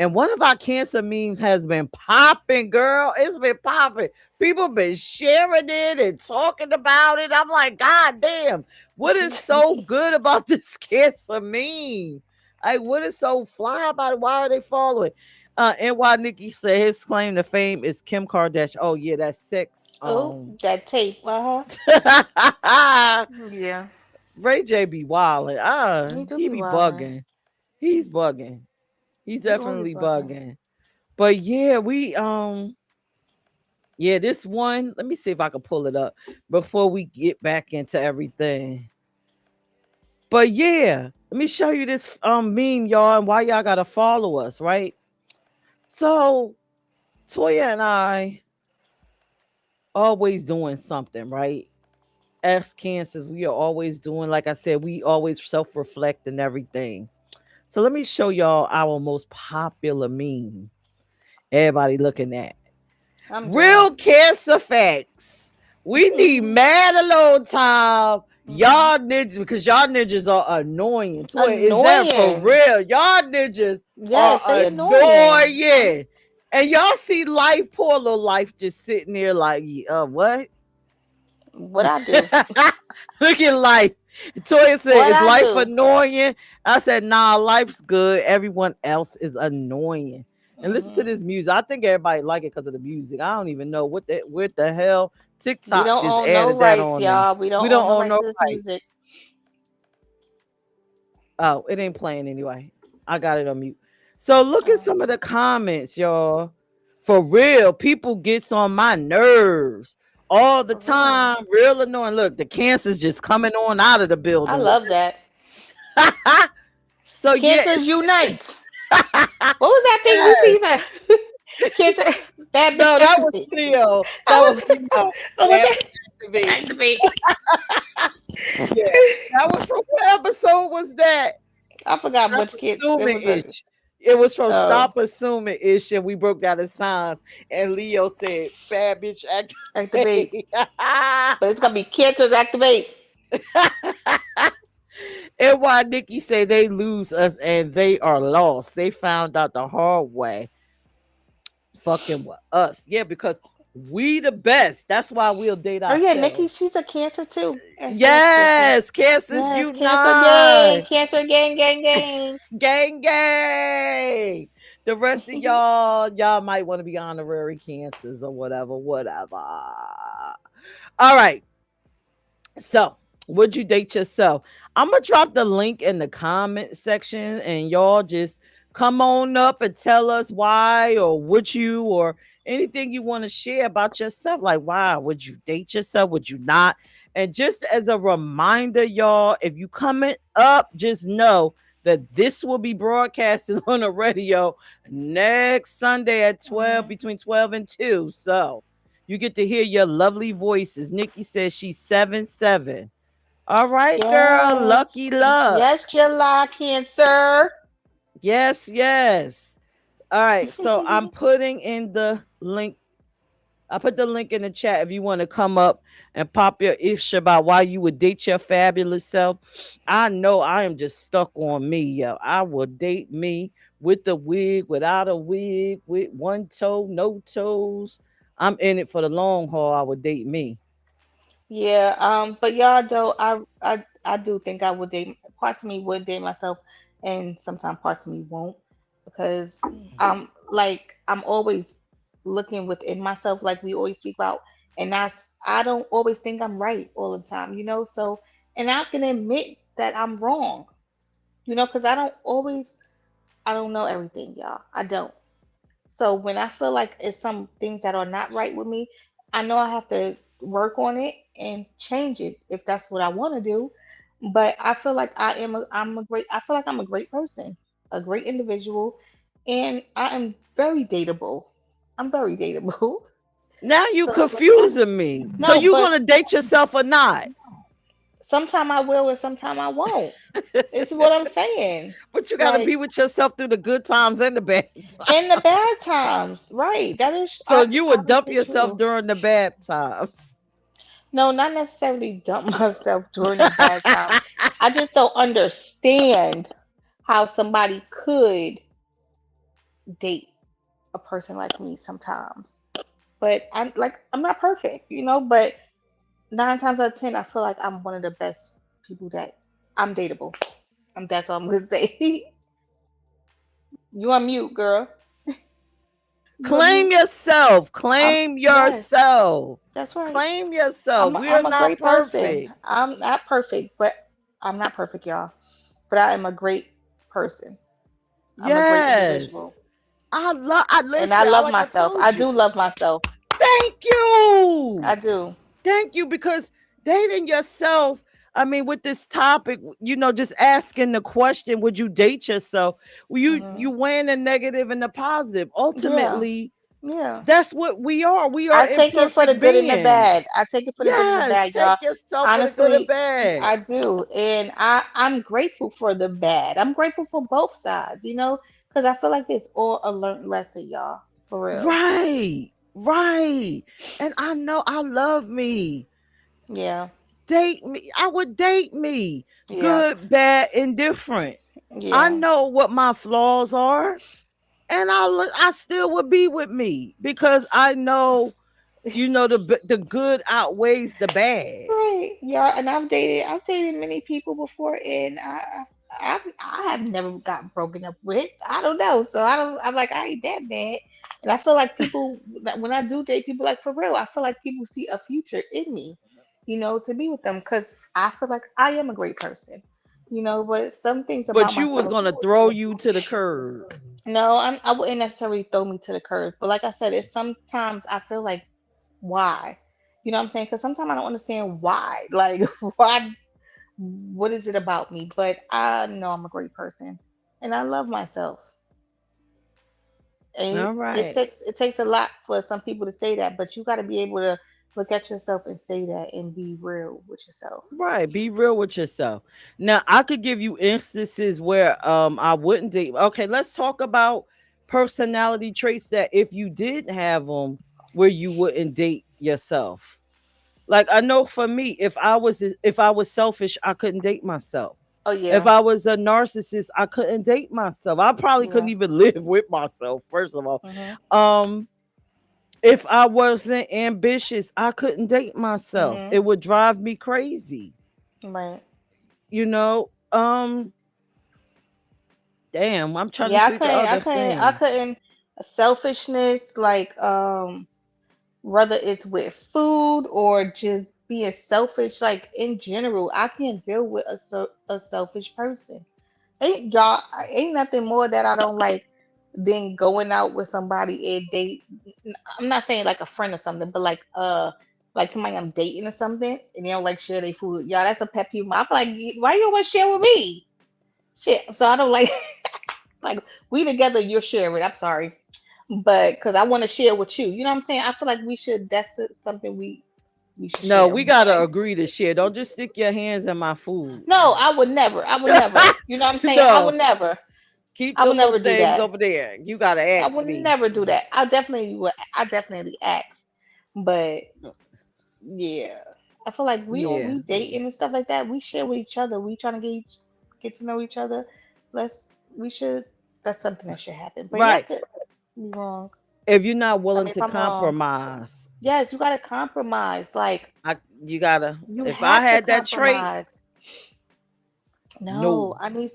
And one of our cancer memes has been popping, girl. It's been popping. People been sharing it and talking about it. I'm like, God damn, what is so good about this cancer meme? Like, what is so fly about it? Why are they following? And why Nikki said his claim to fame is Kim Kardashian. Oh yeah, that's sex. Oh, that tape. Uh Yeah. Ray J be wilding. He do He be be wildin'. bugging. He's bugging. He's He always definitely bugging. bugging. But yeah, yeah, this one, let me see if I can pull it up before we get back into everything. But yeah, let me show you this meme, y'all, and why y'all gotta follow us, right? So Toya and I always doing something, right? As cancers, we are always doing, like I said, we always self-reflect and everything. So let me show y'all our most popular meme. Everybody looking at. I'm done. Real cancer facts. We need mad alone time. Mhm. Y'all ninjas, because y'all ninjas are annoying. Toy, is that for Annoying. real? Y'all ninjas are Yes, they annoying. annoying. And y'all see life, poor little life, just sitting there like, what? What I do? Look at life. Toya said, What is I life do? annoying? I said, nah, life's good. Everyone else is annoying. And listen to Mhm. this music. I think everybody like it because of the music. I don't even know what the hell. We TikTok don't just own no added that rights, on there. y'all. We We don't don't own no own rights no to this music. rights. Oh, it ain't playing anyway. I got it on mute. So look at Oh, some of the comments, y'all. For real, people gets on my nerves all the for real. time. Real annoying. Look, the cancer's just coming on out of the I building. love that. So yeah, Cancers unite. What was that thing we see that? Cancer, bad bitch no, that was activate. Leo. I That was was, Leo. what was Bad that? activate. Activate. Yeah, that was from what episode was that? I forgot Stop which kid. It assuming was a. ish. It was from Oh, Stop Assuming Ish, and we broke down the signs. And Leo said, "Bad bitch activate. activate." But it's gonna be cancers activate. And why Nikki say they lose us and they are lost. They found out the hard way. Fucking with us. Yeah, because we the best. That's why we'll date Oh yeah, Nikki, ourselves. she's a cancer too. Yes, yes, yes. Yes, Kansas Yes, cancer gang, Unite. cancer gang, gang, gang. Gang gang. The rest of y'all might want to be honorary cancers or whatever, whatever. All right. So, would you date yourself? I'm gonna drop the link in the comment section, and y'all just come on up and tell us why, or would you, or anything you want to share about yourself. Like, why would you date yourself? Would you not? And just as a reminder, y'all, if you coming up, just know that this will be broadcasted on the radio next Sunday at 12, Mhm. between 12 and 2. So you get to hear your lovely voices. Nikki says she's 7'7". All right, girl. Yes, Lucky luck. yes, July cancer. Yes, yes. All right. So I'm putting in the link. I put the link in the chat if you want to come up and pop your ish about why you would date your fabulous self. I know I am just stuck on me, yo. I will date me with the wig, without a wig, with one toe, no toes. I'm in it for the long haul. I would date me. Yeah, but y'all though, I do think I would date. Parts of me would date myself, and sometimes parts of me won't, because I'm always looking within myself, like we always speak about, and I don't always think I'm right all the time, you know. So, and I can admit that I'm wrong, you know, because I don't know everything, y'all. I don't. So when I feel like it's some things that are not right with me, I know I have to work on it and change it if that's what I want to do. But I feel like I feel like I'm a great person, a great individual, and I am very dateable. I'm very dateable. Now you So confusing me. So no, you but gonna date yourself or not? sometime I will and sometime I won't. It's what I'm saying. But you gotta Like be with yourself through the good times and the bad in the times. bad times, right? That is So you would dump honestly yourself true. during the bad times. No, not necessarily dump myself during the bad times. I just don't understand how somebody could date a person like me sometimes. But I'm not perfect, but 9 times out of 10 I feel like I'm one of the best people that I'm dateable. That's all I'm gonna say. You on mute, girl. You on Claim mute? yourself. I'm Claim yes, yourself. that's right. Claim yourself. We are I'm a not great person. perfect. I'm not perfect, but I'm not perfect, y'all. But I am a great person. I'm a great individual. Yes. I And I listen, love like I myself. I told you. do love myself. Thank you. I do. Thank you, because dating yourself, I mean, with this topic, just asking the question, would you date yourself? Well, you Hmm. weighing the negative and the positive. Yeah. Ultimately, Yeah. that's what we are. We are I take it for the imperfect good and the bad. beings. I take it for the good and the Yes, bad, y'all. take yourself for the good and Honestly, bad. I do. And I'm grateful for the bad. I'm grateful for both sides, because I feel like it's all a learned lesson, y'all. For real. Right, right. And I know I love me. Yeah. Date me. I would date me. Yeah. Good, bad, indifferent. I Yeah. know what my flaws are, and I still would be with me because I know, the good outweighs the bad. Right, yeah, and I've dated many people before, and I have never got broken up with. I don't know, so I'm like I ain't that bad, and I feel like people that when I do date people, like for real, I feel like people see a future in me, to be with them, because I feel like I am a great person, but some things about But you was myself. gonna throw you to the curb. No, I wouldn't necessarily throw me to the curb, but like I said, it's sometimes I feel like why, you know what I'm saying? Because sometimes I don't understand why, like why, what is it about me? But I know I'm a great person, and I love myself. And All right. it takes a lot for some people to say that, but you got to be able to look at yourself and say that and be real with yourself. Right. Be real with yourself. Now, I could give you instances where I wouldn't date. Okay, let's talk about personality traits that if you did have them, where you wouldn't date yourself. Like, I know for me, if I was selfish, I couldn't date myself. Oh If yeah, I was a narcissist, I couldn't date myself. I probably couldn't yeah. even live with myself, first of all. Mhm. Um if I wasn't ambitious, I couldn't date myself. Mhm. It would drive me crazy. Right. You know, damn, I'm trying to Yeah, I think of couldn't. I other couldn't. I things. couldn't. Selfishness, like whether it's with food or just being selfish, like in general, I can't deal with a selfish person. Ain't nothing more that I don't like than going out with somebody and date. I'm not saying like a friend or something, but like somebody I'm dating or something, and they don't like share their food. Y'all, that's a pet peeve. I'm like, why you don't want to share with me? Shit. So I don't like like we together, you're sharing. I'm sorry, but because I want to share with you. You know what I'm saying? I feel like we should. Something we should No, share. we But gotta agree to share. Don't just stick your hands in my food. no, I would never. I would never. You know what I'm saying? I would No, never. keep I the would never little do things that. over there. You gotta I ask would me. never do that. I definitely would. I definitely ask. But yeah, I feel like Yeah, we dating and stuff like that. We share with each other. We trying to get to know each other. We should. That's something that should happen. But yeah, I right. could be wrong. If you're not I willing mean, if to I'm wrong, compromise, yes, you gotta compromise. Like you gotta. you If I have to had that trait, compromise. No, no. I need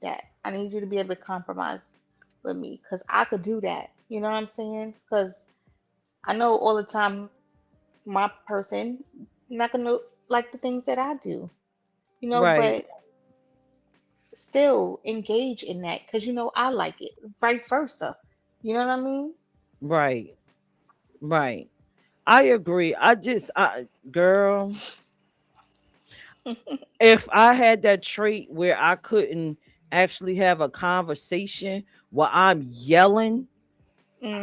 that. I need you to be able to compromise with me because I could do that. You know what I'm saying? Because I know all the time my person not gonna like the things that I do. Right. But still engage in that because I like it, vice versa. You know what I mean? Right. Right. I agree. Girl, if I had that trait where I couldn't actually have a conversation while I'm yelling,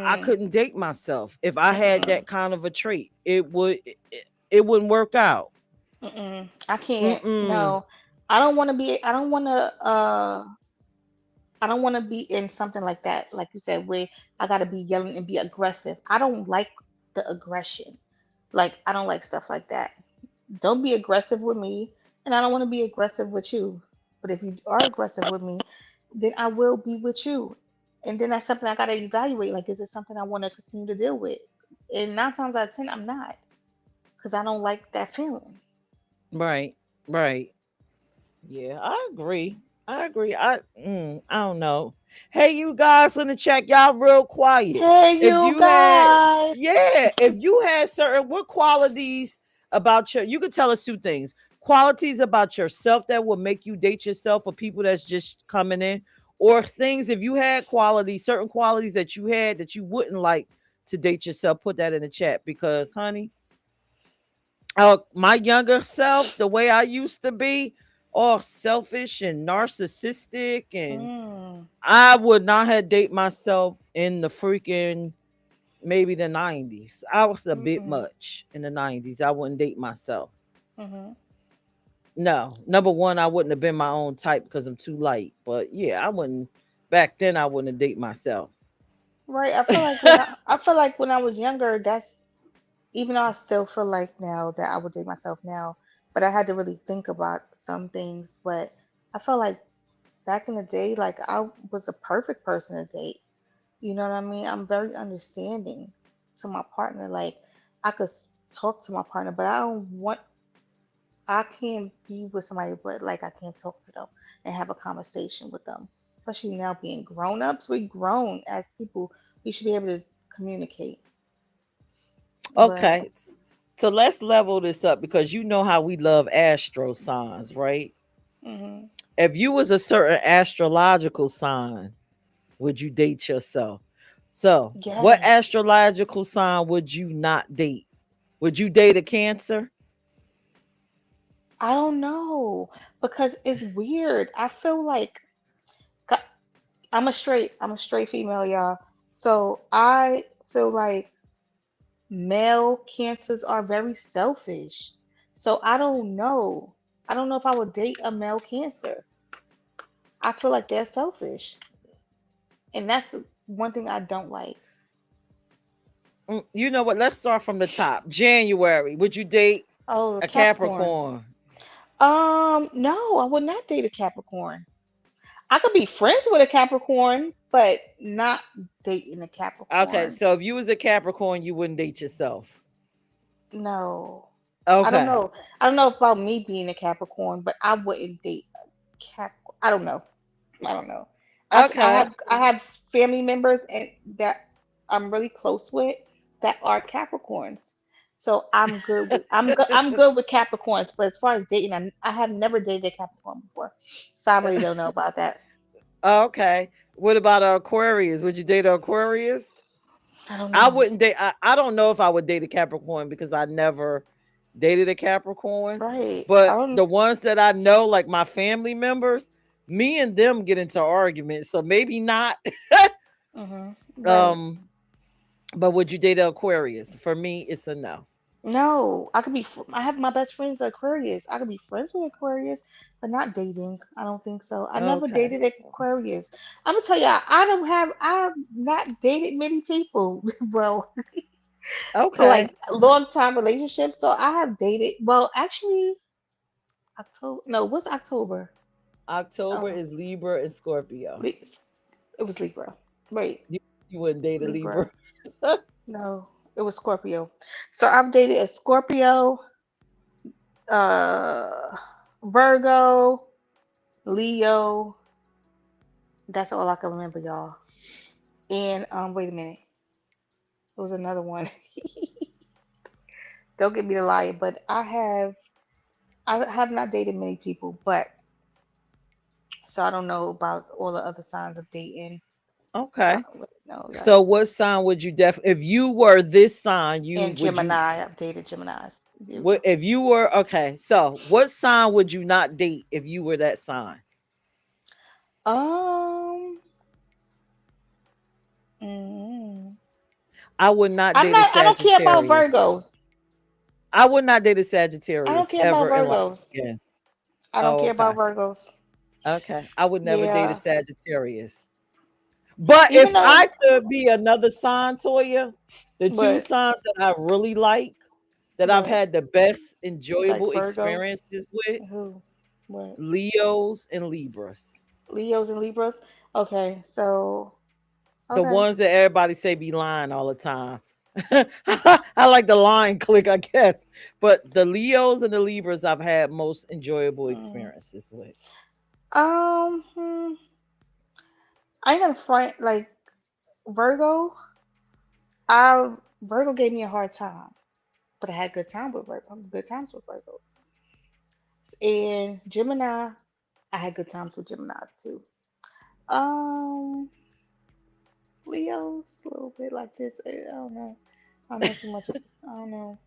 I Mm, couldn't date myself. If I had mm-mm, that kind of a trait, it wouldn't work out. mm-mm. I can't. Mm-mm. No, I don't want to be. I don't want to. I don't want to be in something like that, like you said, where I gotta be yelling and be aggressive. I don't like the aggression. Like I don't like stuff like that. Don't be aggressive with me, and I don't want to be aggressive with you. But if you are aggressive with me, then I will be with you. And then that's something I gotta evaluate. Like, is it something I want to continue to deal with? And 9 times out of 10, I'm not, because I don't like that feeling. Right. Right. Yeah, I agree. I agree. I don't know. Hey, you guys in the chat, y'all real quiet. Hey, If you you had, guys. yeah, if you had certain what qualities about you could tell us two things. Qualities about yourself that would make you date yourself, for people that's just coming in, or things if you had qualities, certain qualities that you had that you wouldn't like to date yourself. Put that in the chat because, honey, my younger self, the way I used to be, all selfish and narcissistic, and Mm, I would not have date myself in the freaking maybe the 90s. I was a bit mm-mm, much in the 90s. I wouldn't date myself. mm-hmm. No, number one, I wouldn't have been my own type because I'm too light. But yeah, I wouldn't. Back then, I wouldn't have date myself. Right. I feel like when I was younger, that's even though I still feel like now that I would date myself now, but I had to really think about some things. But I felt like back in the day, like I was a perfect person to date. You know what I mean? I'm very understanding to my partner. Like I could talk to my partner, but I can't be with somebody, but like I can't talk to them and have a conversation with them. Especially now being grown ups, we grown as people. We should be able to communicate. But Okay, so let's level this up because you know how we love astro signs, right? hmm If you was a certain astrological sign, would you date yourself? So, what yes. astrological sign would you not date? Would you date a Cancer? I don't know because it's weird. I feel like c- I'm a straight female, y'all. So I feel like male cancers are very selfish. So I don't know. I don't know if I would date a male cancer. I feel like they're selfish, and that's one thing I don't like. You know what? Let's start from the top. January. Would you date Oh, a Capricorns. Capricorn? No, I would not date a Capricorn. I could be friends with a Capricorn, but not dating a Okay, Capricorn. so if you was a Capricorn, you wouldn't date yourself. No. I don't Okay. know. I don't know about me being a Capricorn, but I wouldn't date a Capricorn. I don't know. I don't know. Okay. I have family members and that I'm really close with that are Capricorns. So I'm good with Capricorns, but as far as dating, I have never dated a Capricorn before. So I really don't know about that. Okay. What about Aquarius? Would you date an Aquarius? I don't I know. wouldn't date. I don't know if I would date a Capricorn because I never dated a Capricorn. Right. I But don't the ones that I know, like my family members, me and them get into arguments. So maybe not. right. um, but would you date an Aquarius? For me, it's a no. No, I have my best friends are Aquarius. I could be friends with Aquarius, but not dating. I don't think so. I never Okay. dated Aquarius. I'm gonna tell you, I've not dated many people. Well, Okay. like long time relationships. So I have dated. Well, actually, October. No, what's October? October Oh, is Libra and Scorpio. Li- it was Libra. Wait, You, you wouldn't date a Libra. Libra. No, it was Scorpio. So I've dated a Scorpio, uh, Virgo, Leo. That's all I can remember, y'all. And wait a minute, there was another one. Don't get me to lie, but I have not dated many people, but So I don't know about all the other signs of dating. I Okay. don't really know. So Yes. what sign would you if you were this sign, And Gemini, I've dated Geminis. if you were okay, so what sign would you not date if you were that sign? Um, mm, I would not I'm date a not. I don't care about Sagittarius. Virgos. I would not date a I don't Sagittarius care about ever in life Virgos. again. I don't Oh, care okay. about Virgos. Okay. I would never date a Yeah. Sagittarius. But Even if though, I could be another sign, Toya, the two but signs that I really like, that I've what? had the best You like enjoyable Virgos? experiences with, Who? What? Leos and Libras. Leos and Libras? Okay, so The okay. ones that everybody say be lying all the time. I like the line click, I guess. But the Leos and the Libras I've had most enjoyable Mm. experiences with. Hmm, I ain't gonna front like Virgo. I Virgo gave me a hard time, but I had good times with Virgos. And Gemini, I had good times with Geminis too. Um, Leo's a little bit like this. I don't know. I don't know too much. I don't know,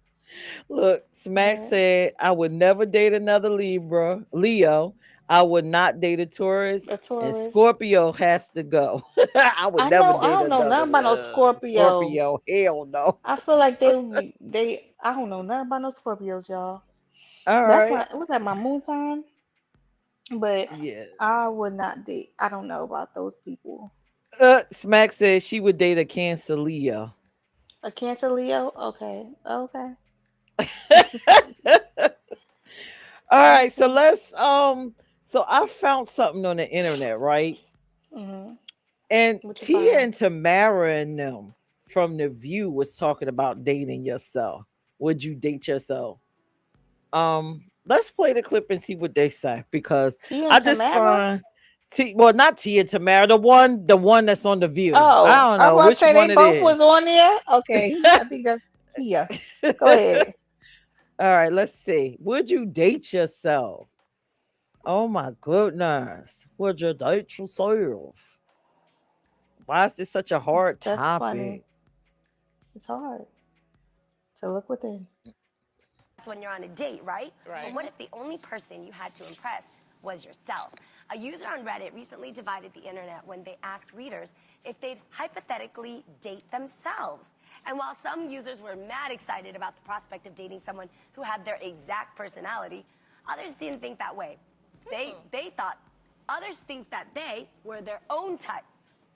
Look, Smack but said I would never date another Leo. I would not date a Taurus, a and Taurus. Scorpio has to go. I would I never know. I date don't know another nothing about no Scorpios. Scorpio. Hell no. I feel like they would be they. I don't know nothing about no Scorpios, y'all. All That's right. my look at my moon sign, but Yeah. I would not date. I don't know about those people. Smack says she would date a Cancer Leo. A Cancer Leo? Okay. Okay. All right, so Okay. let's so I found something on the internet, right? Mhm. And What you Tia find? and Tamara and them from The View was talking about dating yourself. Would you date yourself? Let's play the clip and see what they say because Tia I and just Tamara? find well, not Tia and Tamara, the one that's on The View. I Oh, don't I was know about to which say they one it both is. was on there. Okay, I think that's Tia. Go ahead. All right, let's see. Would you date yourself? Oh my goodness. Would you date yourself? Why is this such a hard That's funny. topic? It's hard to look within. When you're on a date, right? Right. But what if the only person you had to impress was yourself? A user on Reddit recently divided the internet when they asked readers if they'd hypothetically date themselves. And while some users were mad excited about the prospect of dating someone who had their exact personality, others didn't think that way. They thought others think that they were their own type.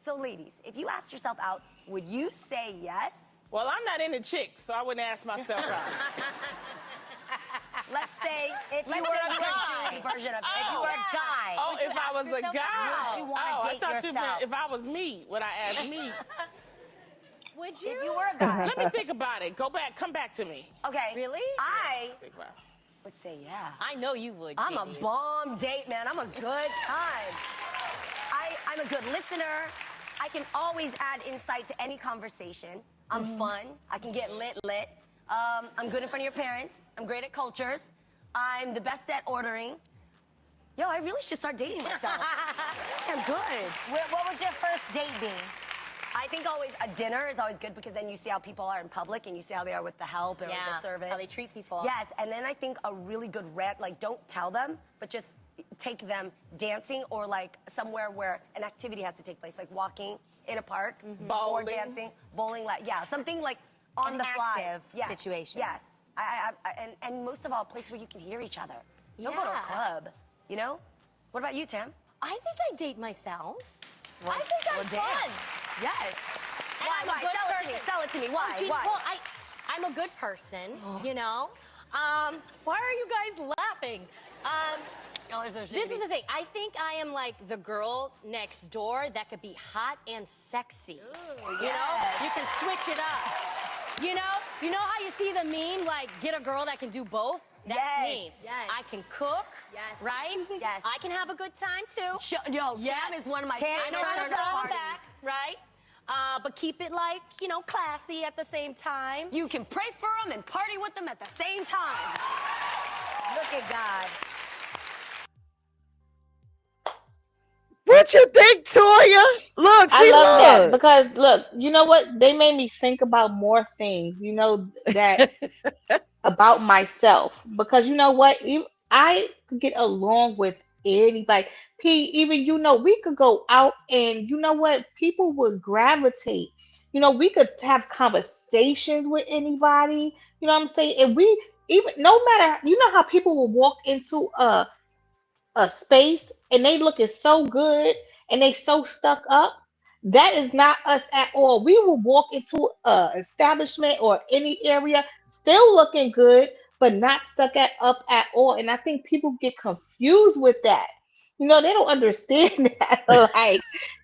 So ladies, if you asked yourself out, would you say yes? Well, I'm not into chicks, so I wouldn't ask myself out. Let's say if you were a guy version of if you were a guy. Oh, would you if I ask was a yourself guy. out? Would you want to I date thought you meant yourself? if I was me, would I ask me? Would you? If you were a guy. Let me think about it. Come back to me. Okay. Really? Think about it. Would say yeah. I know you would. I'm a Katie. bomb date, man. I'm a good time. I'm a good listener. I can always add insight to any conversation. I'm fun. I can get lit. I'm good in front of your parents. I'm great at cultures. I'm the best at ordering. Yo, I really should start dating myself. I'm good. What would your first date be? I think always a dinner is always good because then you see how people are in public and you see how they are with the help and with the service. How they treat people. Yes, and then I think a really good rant, like don't tell them, but just take them dancing or like somewhere where an activity has to take place, like walking in a park or Bowling. dancing, bowling, like something like on An the fly. active situation. Yes, and most of all, a place where you can hear each other. Don't go to a Yeah. club, you know? What about you, Tam? I think I'd date myself. I think I'm fun. Yes. And Why? I'm a good Sell person. it to me. Sell it to me. Why? Oh, gee, Why? Well, I'm a good person, you know? Why are you guys laughing? This is the thing. I think I am like the girl next door that could be hot and sexy. Ooh, You know? You can switch it up. You know how you see the meme, like, get a girl that can do both? That's me. Yes. I can cook, Yes. right? Yes. I can have a good time, too. Yo, Tam is one of my I favorite know how to turn-up throw 'em parties. back, right? But keep it, like, classy at the same time. You can pray for them and party with them at the same time. Look at God. What you think, Toya? Look, I see, love that look. because look, you know what? They made me think about more things, that about myself. Because you know what? I could get along with anybody. Even we could go out and you know what? People would gravitate. We could have conversations with anybody. You know what I'm saying? And we even no matter how people will walk into a space and they looking so good and they so stuck up. That is not us at all. We will walk into a establishment or any area still looking good, but not up at all. And I think people get confused with that. They don't understand that.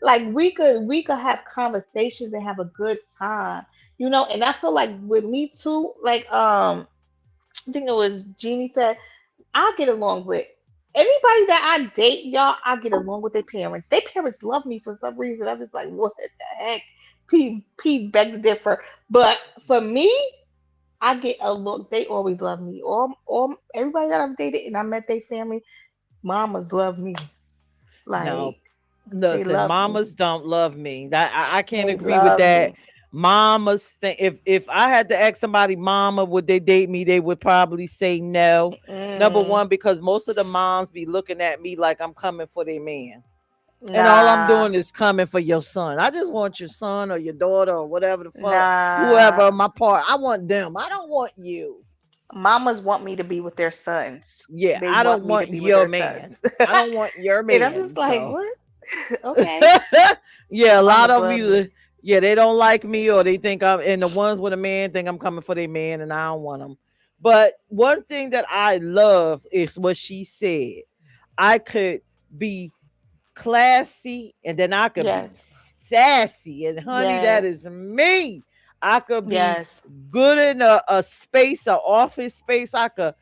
Like we could have conversations and have a good time. And I feel like with me too, like I think it was Jeannie said I get along with anybody that I date, y'all. I get along with their parents. Their parents love me for some reason. I'm just like, what the heck? P beg to differ. But for me, I get along. They always love me. All everybody that I've dated and I met their family, mamas love me. No, Like they listen, love me. mamas don't love me. That I can't They agree with love that. me. Mamas think if I had to ask somebody, mama, would they date me? They would probably say no. Number Mm, one, because most of the moms be looking at me like I'm coming for their man. And all I'm nah, doing is coming for your son. I just want your son or your daughter or whatever the fuck, nah. whoever my part. I want them. I don't want you. Mamas want me to be with their sons. Yeah, They I want don't me to want be with your their man. sons. I don't want your And I'm man. just like, So what? Okay. yeah, a lot Mamas of them love me. either they don't like me or they think I'm and the ones with a man think I'm coming for their man and I don't want them. But one thing that I love is what she said. I could be classy and then I could be Yes. sassy. And honey, that Yes. is me. I could be Yes. good in a space, a office space. I could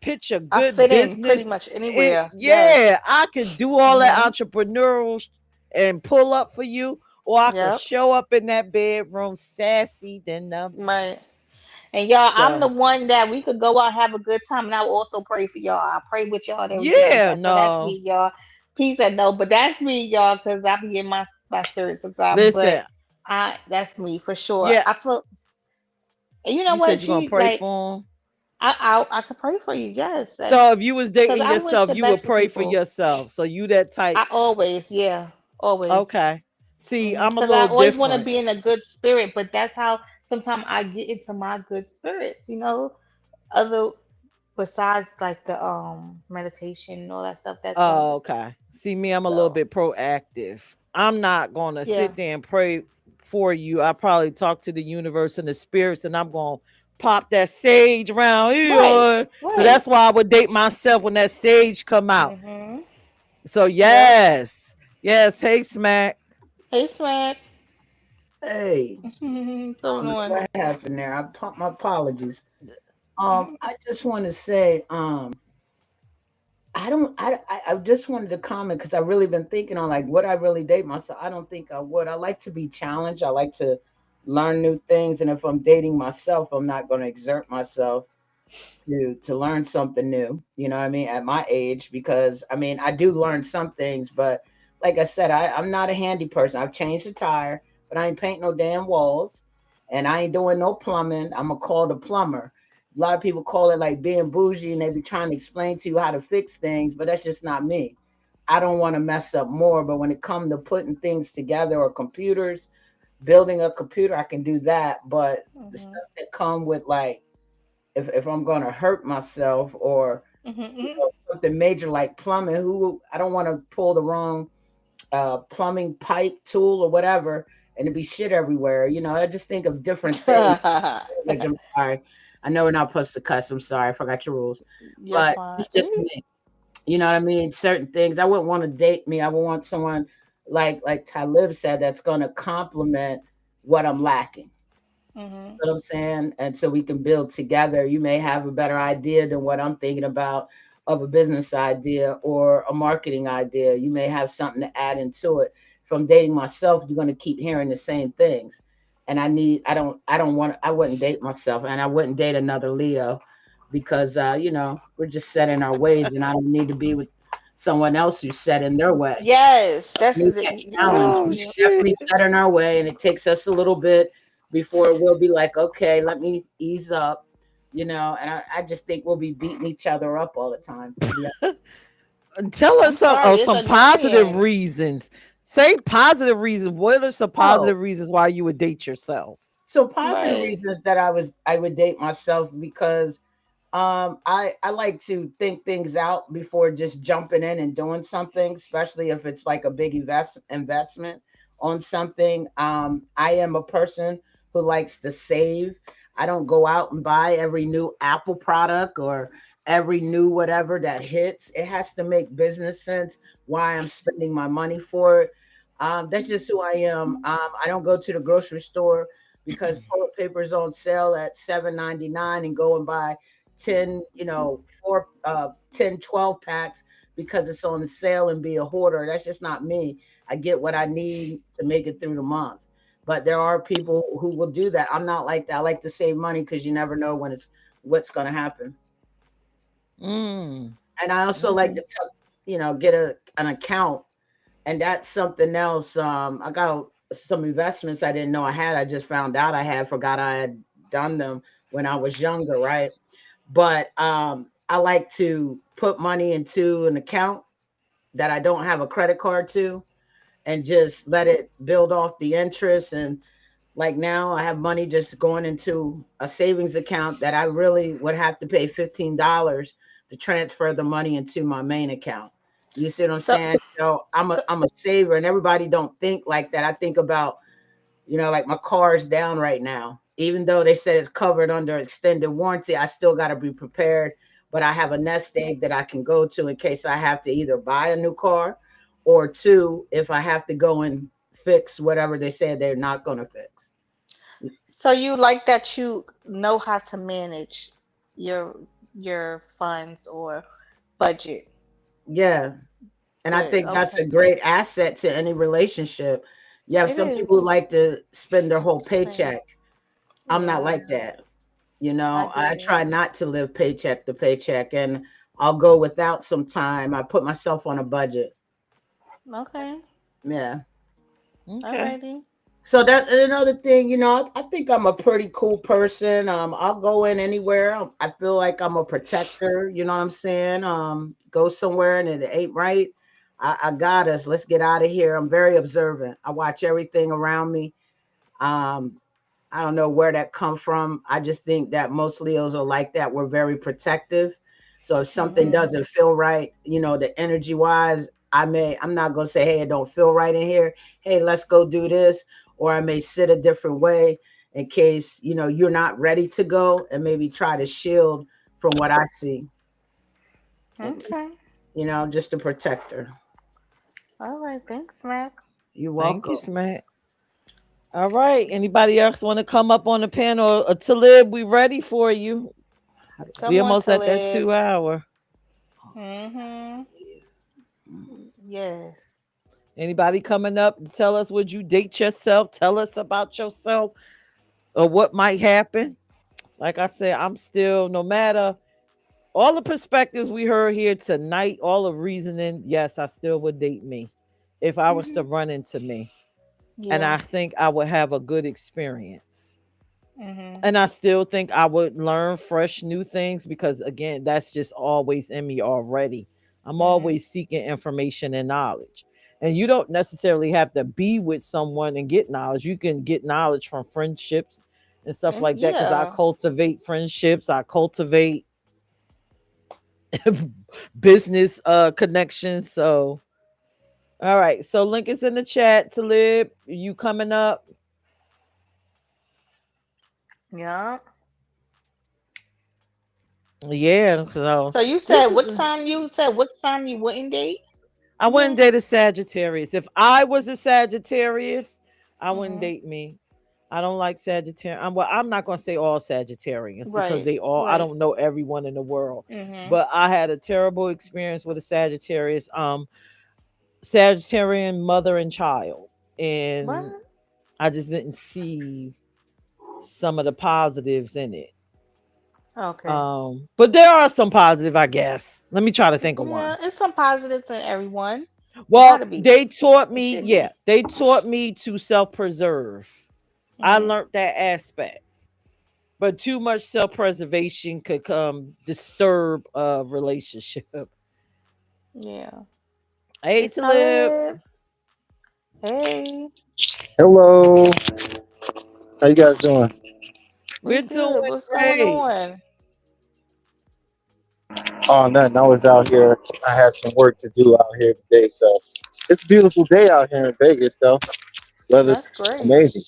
pitch a I good fit in pretty business. much anywhere. Yes. Yeah, I could do all that Mhm. entrepreneurial and pull up for you, or I could Yep. show up in that bedroom sassy than them. Right. And y'all, I'm the So one that we could go out and have a good time, and I will also pray for y'all. I pray with y'all and everything like yeah, that. So that's no. me, y'all. Peace and no, but that's me, y'all, because I be in my spirit sometimes. But Listen, that's me for sure. yeah, I feel. And you know you said what? you're gonna She pray like for them. I could pray for you. Yes, So if you was because dating I wish yourself, the you would best for pray for people. yourself. So you that type. I always, yeah, always. Okay. See, I'm a Because I little always want to different. be in a good spirit, but that's how sometimes I get into my good spirits. Other besides like the meditation and all that stuff. That's Oh, when. okay. See me, I'm a little So bit proactive. I'm not gonna yeah, sit there and pray for you. I probably talk to the universe and the spirits, and I'm gonna pop that sage around right, here. So right. that's why I would date myself when that sage come out. Mhm. So Yep. yes, yes. Hey, Smack. Hey, Smack. Hey, What's I going don't know on? what happened there. My apologies. I just want to say, I don't, I just wanted to comment because I really been thinking on like, would I really date myself? I don't think I would. I like to be challenged. I like to learn new things. And if I'm dating myself, I'm not going to exert myself to learn something new, you know what I mean, at my age, because I mean I do learn some things, but like I said, I'm not a handy person. I've changed the tire, but I ain't paint no damn walls, and I ain't doing no plumbing. I'm gonna call the plumber. A lot of people call it like being bougie and they be trying to explain to you how to fix things, but that's just not me. I don't want to mess up more, but when it comes to putting things together or computers, building a computer, I can do that, but the Mhm. stuff that come with like if I'm gonna hurt myself or Mhm. something major like plumbing, who I don't want to pull the wrong plumbing pipe tool or whatever and to be shit everywhere. I just think of different things. Which I'm sorry. I know we're not supposed to cuss. I'm sorry. I forgot your rules. You're But fine. it's just me. You know what I mean? Certain things. I wouldn't want to date me. I would want someone like Talib said that's gonna complement what I'm lacking. Mhm. What I'm saying? And so we can build together. You may have a better idea than what I'm thinking about of a business idea or a marketing idea. You may have something to add into it. From dating myself, you're going to keep hearing the same things. And I wouldn't date myself and I wouldn't date another Leo because, we're just set in our ways and I don't need to be with someone else who's set in their way. Yes, that's We the get yeah. challenged. Oh We shit. definitely set in our way, and it takes us a little bit before we'll be like, okay, let me ease up, and I just think we'll be beating each other up all the time, to be Tell us I'm some sorry, it's some positive annoying. reasons. Say positive reasons. What are some honest. positive reasons why you would date yourself? So positive Right. reasons that I would date myself because I like to think things out before just jumping in and doing something, especially if it's like a big investment on something. I am a person who likes to save. I don't go out and buy every new Apple product or every new whatever that hits. It has to make business sense why I'm spending my money for it. That's just who I am. I don't go to the grocery store because toilet paper is on sale at 7.99 and go and buy 10, 10, 12 packs because it's on sale and be a hoarder. That's just not me. I get what I need to make it through the month. But there are people who will do that. I'm not like that. I like to save money because you never know what's going to happen. Mm. And I also like Okay. to, get an account, and that's something else. I got some investments I didn't know I had. I just found out I had, forgot I had done them when I was younger, right? But I like to put money into an account that I don't have a credit card to, and just let it build off the interest. And like now, I have money just going into a savings account that I really would have to pay $15 to transfer the money into my main account. You see what I'm So, saying? So I'm a so I'm a saver, and everybody don't think like that. I think about, like my car's down right now. Even though they said it's covered under extended warranty, I still got to be prepared. But I have a nest egg that I can go to in case I have to either buy a new car, or two, if I have to go and fix whatever they said they're not going to fix. so you like that you know how to manage your your funds or budget. Yeah. And I Good. think that's Okay. a great asset to any relationship. You have It some is. people who like to spend their whole Spend. paycheck. I'm not Yeah, like that. I I get it. try not to live paycheck to paycheck, and I'll go without some time. I put myself on a budget. Okay. Yeah. Okay. Alrighty. So that, and another thing, I think I'm a pretty cool person. I'll go in anywhere. I feel like I'm a protector. You know what I'm saying? Go somewhere and it ain't right. I got us. Let's get out of here. I'm very observant. I watch everything around me. Um, I don't know where that come from. I just think that most Leos are like that. We're very protective. So if something Mhm. doesn't feel right, the energy wise, I'm not gonna say, hey, it don't feel right in here. Hey, let's go do this. Or I may sit a different way in case, you're not ready to go, and maybe try to shield from what I see. And, Okay. just a protector. All right. Thanks, Mac. You're Thank you, welcome. Smack. All right. Anybody else want to come up on the panel? Talib, we ready for you. We Come on, almost at that Talib. 2 hour. Mhm. Yes. Anybody coming up to tell us, would you date yourself? Tell us about yourself or what might happen. Like I said, I'm still, no matter all the perspectives we heard here tonight, all the reasoning, yes, I still would date me if I was to Mhm. run into me. And Yeah. I think I would have a good experience. Mhm. And I still think I would learn fresh new things because, again, that's just always in me already. I'm Mhm. always seeking information and knowledge. And you don't necessarily have to be with someone and get knowledge. You can get knowledge from friendships and stuff like that because I Yeah. cultivate friendships, I cultivate business connections. So, all right. So, link is in the chat. Talib, you coming up? Yeah. Yeah. So, So you said this is what sign? You said what sign you wouldn't date I wouldn't again? date a Sagittarius. If I was a Sagittarius, I wouldn't Mhm. date me. I don't like Sagittarius. I'm not gonna say all Sagittarians because Right. they all. I Right. don't know everyone in the world, Mhm. but I had a terrible experience with a Sagittarius. Sagittarian mother and child, and What? I just didn't see some of the positives in it. Okay. But there are some positive, I guess. Let me try to think of Yeah, one. it's some positives in everyone. It Well, gotta be. they taught It me, should yeah, be. they taught me to self-preserve. I Mhm. learned that aspect. But too much self-preservation could disturb a relationship. Yeah. Hey, Hey, Talib. Talib. Hey. Hello, how you guys doing? We We're doing good. What's going great. on? Oh, nothing. I was out here. I had some work to do out here today, so it's a beautiful day out here in Vegas, though. Weather's That's great. amazing.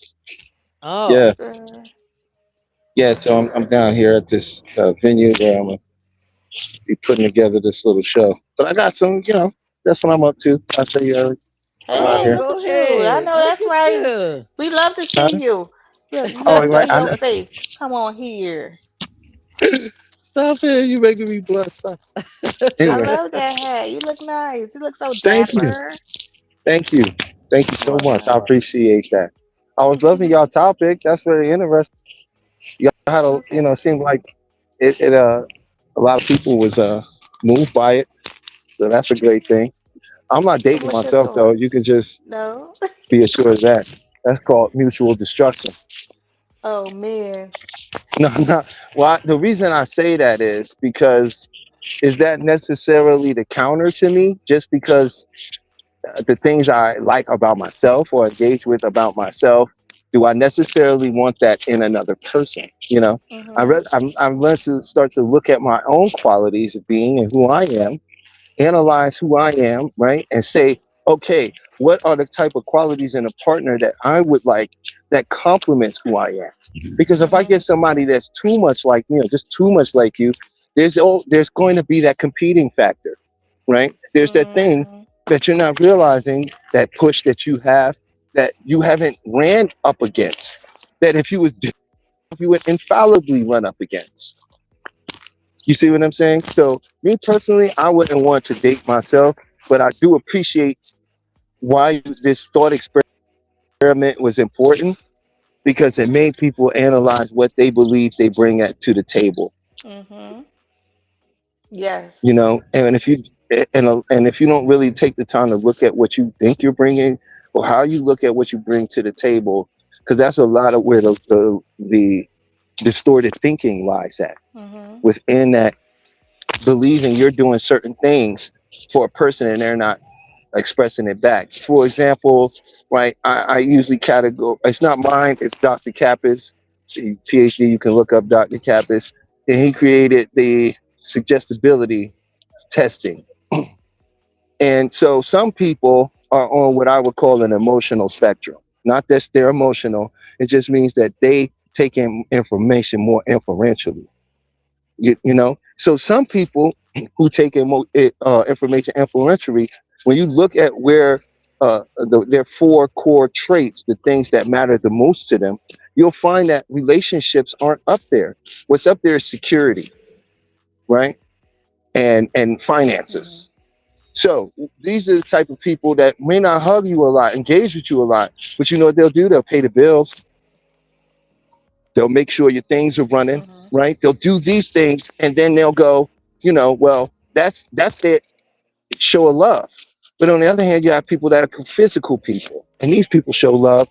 Oh, Yeah, That's good. yeah. So I'm down here at this venue where I'm gonna be putting together this little show. But I got some, that's what I'm up to. I'll show you. I'm out Hey, oh, here. look go at you. I ahead. know Look that's at right. you. We love to Huh? see you. We Oh, love to right. see your face. Come on here. Stop it. You making me blush. Stop. I Anyway, love that hat. You look nice. You look so thank you. dapper. Thank you. Thank you You're so much. I welcome. appreciate that. I was loving y'all topic. That's very interesting. Y'all had a, Okay. seemed like it a lot of people was moved by it. So that's a great thing. I'm not So dating what's your myself though. thoughts? You can just No? be assured of that. That's called mutual destruction. Oh man. No, not well. The reason I say that is because is that necessarily the counter to me? Just because the things I like about myself or engage with about myself, do I necessarily want that in another person? Mhm. I've learned to start to look at my own qualities of being and who I am, analyze who I am, right? And say, okay, what are the type of qualities in a partner that I would like that complements who I am? Because if I Mhm. get somebody that's too much like me or just too much like you, there's going to be that competing factor, right? There's that thing Mhm. that you're not realizing, that push that you have that you haven't ran up against. That if you was you would infallibly run up against. You see what I'm saying? So me personally, I wouldn't want to date myself, but I do appreciate why this thought experiment was important because it made people analyze what they believe they bring to the table. Mhm. Yes. And if you don't really take the time to look at what you think you're bringing or how you look at what you bring to the table, because that's a lot of where the distorted thinking lies at Mhm. within that believing you're doing certain things for a person and they're not expressing it back. For example, right, I usually categorize, it's not mine, it's Dr. Kappa's, the PhD. You can look up Dr. Kappa's, and he created the suggestibility testing. And so some people are on what I would call an emotional spectrum. Not that they're emotional, it just means that they take in information more inferentially. So some people who take information inferentially, when you look at where their four core traits, the things that matter the most to them, you'll find that relationships aren't up there. What's up there is security, right? And Mhm. finances. So these are the type of people that may not hug you a lot, engage with you a lot, but you know what they'll do? They'll pay the bills. They'll make sure your things are running, Mhm. right? They'll do these things, and then they'll go, well, that's their show of love. But on the other hand, you have people that are physical people, and these people show love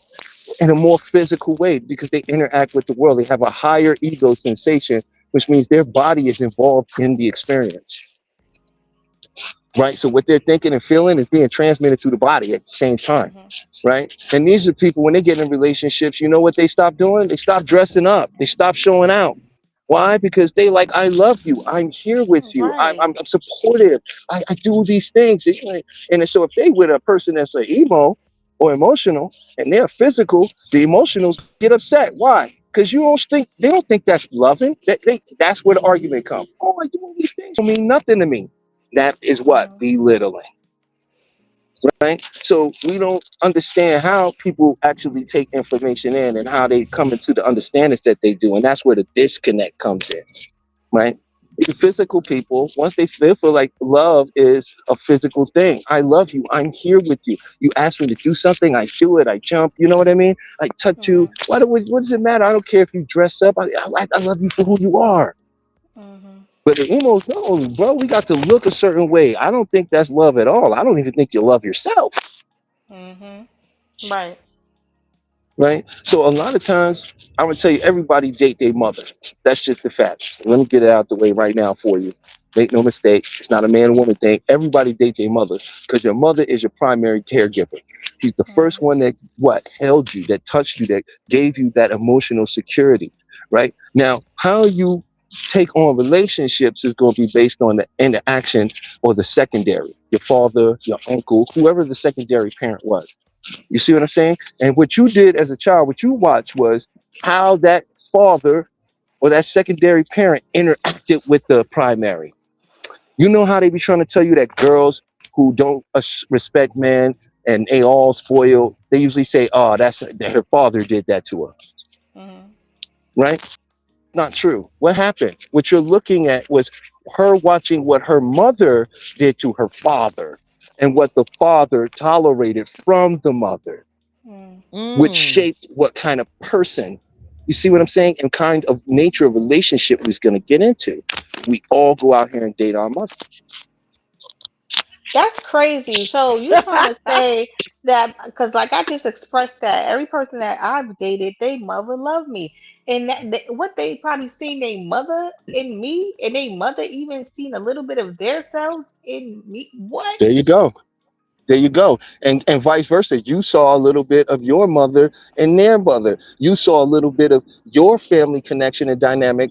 in a more physical way because they interact with the world. They have a higher ego sensation, which means their body is involved in the experience, right? So what they're thinking and feeling is being transmitted through the body at the same time, Mhm. right? And these are people, when they get in relationships, you know what they stop doing? They stop dressing up. They stop showing out. Why? Because they like, I love you. I'm here with you. Right. I'm supportive. I do these things. And so if they with a person that's an emo or emotional and they're physical, the emotionals get upset. Why? Because you don't think they don't think that's loving. That's where the argument comes. Oh, I do all these things don't mean nothing to me. That is what Mhm. belittling, right? So we don't understand how people actually take information in and how they come into the understandings that they do, and that's where the disconnect comes in, right? The physical people, once they feel like love is a physical thing. I love you. I'm here with you. You ask me to do something, I do it. I jump. You know what I mean? I touch you. Mhm. What does it matter? I don't care if you dress up. I love you for who you are. Mhm. But the emos, no, bro, we got to look a certain way. I don't think that's love at all. I don't even think you love yourself. Mhm. Right. Right? So a lot of times, I'm gonna tell you, everybody date their mother. That's just the fact. Let me get it out the way right now for you. Make no mistake, it's not a man or woman thing. Everybody date their mother because your mother is your primary caregiver. She's the first Mhm. one that what held you, that touched you, that gave you that emotional security. Right now, how you take on relationships is going to be based on the interaction or the secondary, your father, your uncle, whoever the secondary parent was. You see what I'm saying? And what you did as a child, what you watched was how that father or that secondary parent interacted with the primary. You know how they be trying to tell you that girls who don't respect men and they all spoiled, they usually say, "Oh, that's that her father did that to her," Mhm. right? Not true. What happened? What you're looking at was her watching what her mother did to her father and what the father tolerated from the mother, Mhm. which Mm. shaped what kind of person, you see what I'm saying, and kind of nature of relationship we was going to get into. We all go out here and date our mother. That's crazy. So you trying to say that because like I just expressed that every person that I've dated, they mother love me. And what they probably seen their mother in me and they mother even seen a little bit of their selves in me. What? There you go. There you go. And vice versa. You saw a little bit of your mother and their mother. You saw a little bit of your family connection and dynamic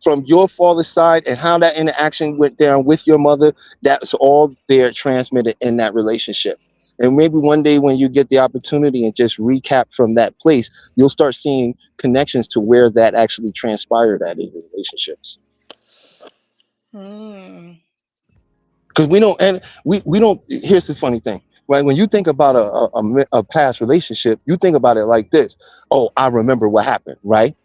from your father's side and how that interaction went down with your mother. That's all there transmitted in that relationship. And maybe one day when you get the opportunity and just recap from that place, you'll start seeing connections to where that actually transpired at in your relationships. Hmm. Because we don't, and we don't. Here's the funny thing, right? When you think about a past relationship, you think about it like this: oh, I remember what happened, right?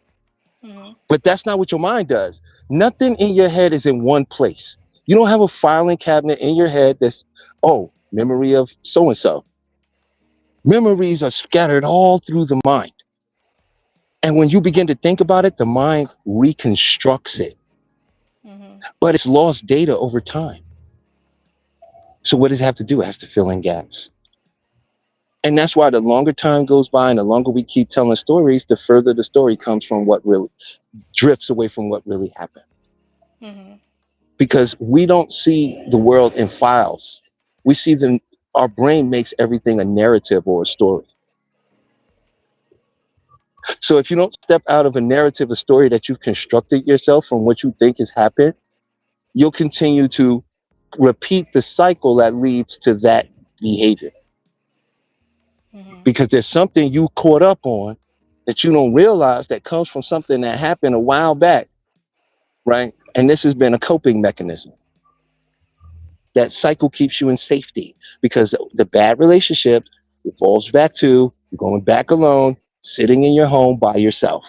Hmm. But that's not what your mind does. Nothing in your head is in one place. You don't have a filing cabinet in your head that's, oh, memory of so and so. Memories are scattered all through the mind. And when you begin to think about it, the mind reconstructs it, Hmm. but it's lost data over time. So what does it have to do? It has to fill in gaps. And that's why the longer time goes by and the longer we keep telling stories, the further the story comes from what really drifts away from what really happened. Hmm. Because we don't see the world in files. We see them, our brain makes everything a narrative or a story. So if you don't step out of a narrative, a story that you've constructed yourself from what you think has happened, you'll continue to repeat the cycle that leads to that behavior. Hmm. Because there's something you caught up on that you don't realize that comes from something that happened a while back, right? And this has been a coping mechanism. That cycle keeps you in safety because the bad relationship falls back to you're going back alone, sitting in your home by yourself,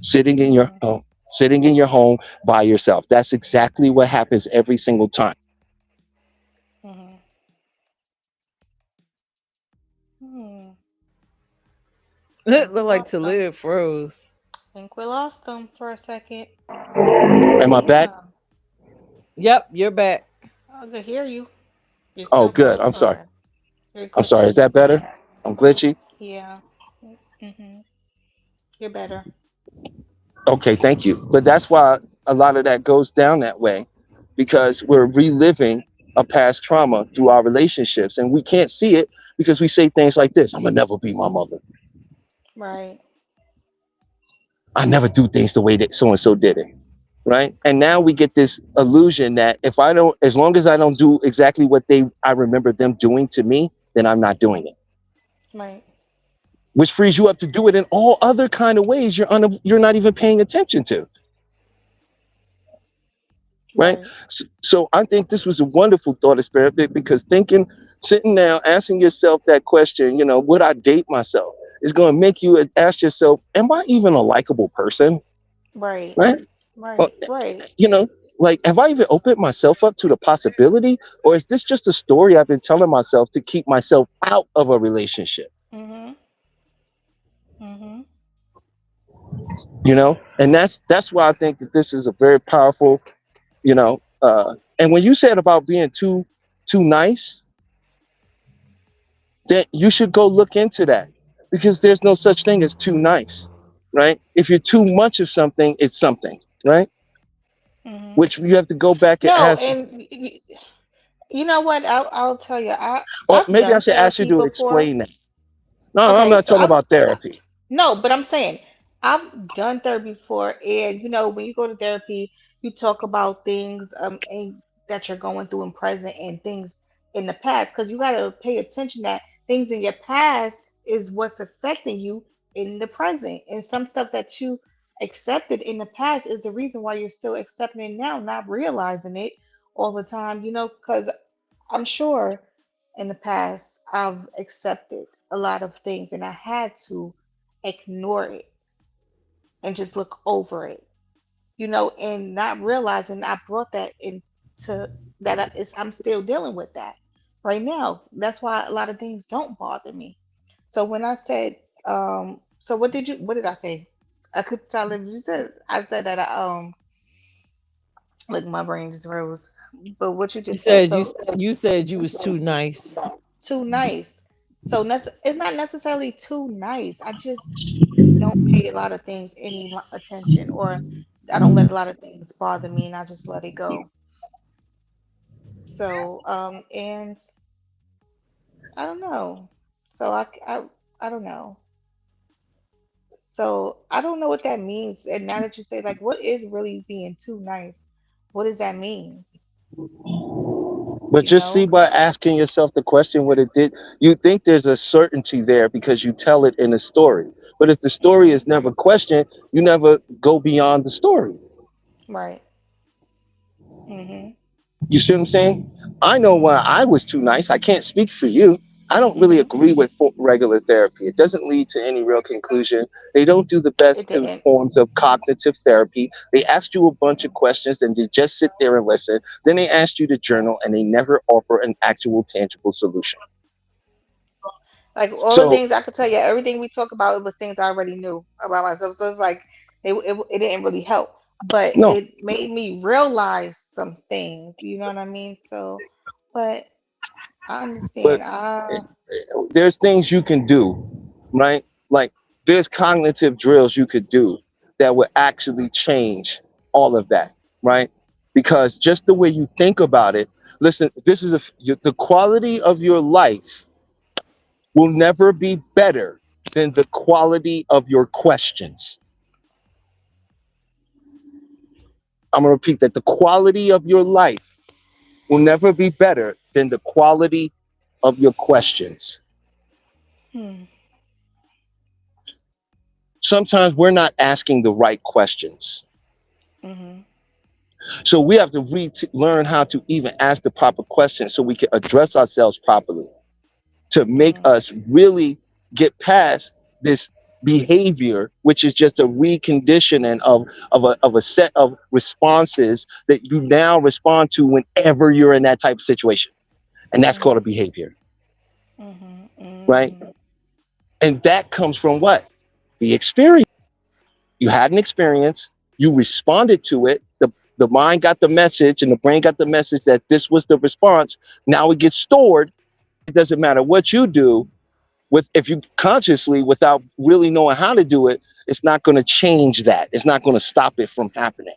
sitting in your Hmm. home, sitting in your home by yourself. That's exactly what happens every single time. Hmm. Hmm. Look, Think we look like lost to them. live froze. Think we lost them for a second. Am I back? Yeah, Yep, you're back. I could hear you. You're Oh, still good. going. I'm sorry. Okay. You're I'm sorry. Is glitching. that better? I'm glitchy. Yeah. Hmm. You're better. Okay, thank you. But that's why a lot of that goes down that way because we're reliving a past trauma through our relationships and we can't see it because we say things like this: I'm gonna never be my mother. Right. I never do things the way that so and so did it. Right. And now we get this illusion that if I don't, as long as I don't do exactly what I remember them doing to me, then I'm not doing it, Right. which frees you up to do it in all other kind of ways you're not even paying attention to. Right. Right. So I think this was a wonderful thought experiment because sitting down, asking yourself that question, would I date myself, is going to make you ask yourself, am I even a likable person? Right. Right. Or, Right. Right. you know, like, have I even opened myself up to the possibility, or is this just a story I've been telling myself to keep myself out of a relationship? Mhm. Mhm. And that's why I think that this is a very powerful, and when you said about being too nice, then you should go look into that, because there's no such thing as too nice, right? If you're too much of something, it's something, right? Hmm. Which you have to go back and No, ask. and you know what? I'll tell you. Or I've maybe I done should ask you therapy to before. explain that. No, I'm Okay, not so talking about therapy. no, but I'm saying I've done therapy before, and when you go to therapy, you talk about things and that you're going through in present and things in the past, because you got to pay attention that things in your past is what's affecting you in the present, and some stuff that you accepted in the past is the reason why you're still accepting it now, not realizing it all the time, because I'm sure in the past I've accepted a lot of things and I had to ignore it and just look over it, and not realizing I brought that into that I'm still dealing with that right now. That's why a lot of things don't bother me. So when I said, so what did I say? I could tell if you said, I said that look, my brain just rose. But what you You just said, said you so you said you was too nice. too nice. So it's not necessarily too nice. I just don't pay a lot of things any attention, or I don't let a lot of things bother me, and I just let it go. So and I don't know. So I don't know. So I don't know what that means. And now that you say, like, what is really being too nice? What does that mean? But just see by 'Cause asking yourself the question what it did, you think there's a certainty there because you tell it in a story. But if the story hmm is never questioned, you never go beyond the story. right. hmm You see what I'm saying? I know hmm when I was too nice. I can't speak for you. I don't really hmm agree with regular therapy. It doesn't lead to any real conclusion. They don't do the It best two didn't. forms of cognitive therapy. They ask you a bunch of questions and you just sit there and listen. Then they ask you to journal and they never offer an actual tangible solution. Like all the So, things I could tell you, everything we talk about, it was things I already knew about myself. So it's like it didn't really help, but no, it made me realize some things. You know what I mean? So, but I but understand. there's things you can do, right? Like there's cognitive drills you could do that would actually change all of that, right? Because just the way you think about it, listen, the quality of your life will never be better than the quality of your questions. I'm going to repeat that. The quality of your life will never be better than the quality of your questions. Hmm. Sometimes we're not asking the right questions. Mhm. So we have to learn how to even ask the proper questions so we can address ourselves properly to make Mhm. us really get past this behavior, which is just a reconditioning of a set of responses that you now respond to whenever you're in that type of situation. And that's called a Mhm. behavior, Mhm. right? Mhm. And that comes from what? The experience. You had an experience, you responded to it, the mind got the message and the brain got the message that this was the response. Now it gets stored. It doesn't matter what you do with if you consciously without really knowing how to do it, it's not going to change that. It's not going to stop it from happening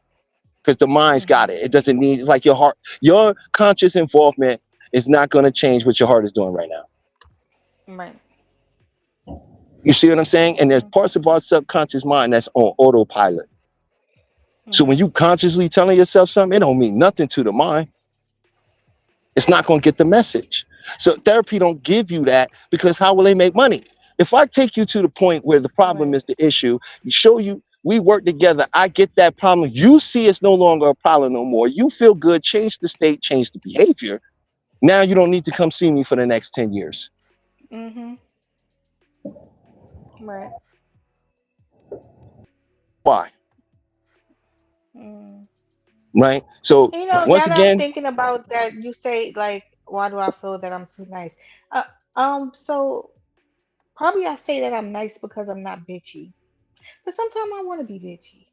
because the mind's got Mhm. it. It doesn't need like your heart, your conscious involvement is not going to change what your heart is doing right now. Right. You see what I'm saying? And there's Mhm. parts of our subconscious mind that's on autopilot. So when Mhm. you consciously telling yourself something, it don't mean nothing to the mind. It's not going to get the message. So therapy don't give you that because how will they make money? If I take you to the point where the problem Right. is the issue, you show you we work together, I get that problem, you see it's no longer a problem no more. You feel good, change the state, change the behavior. Now you don't need to come see me for the next 10 years. Mhm. Right. Why? Mm. Right? So once Now that I'm again, thinking about that, you say like, why do I feel that I'm too nice? So probably I say that I'm nice because I'm not bitchy. But sometimes I want to be bitchy.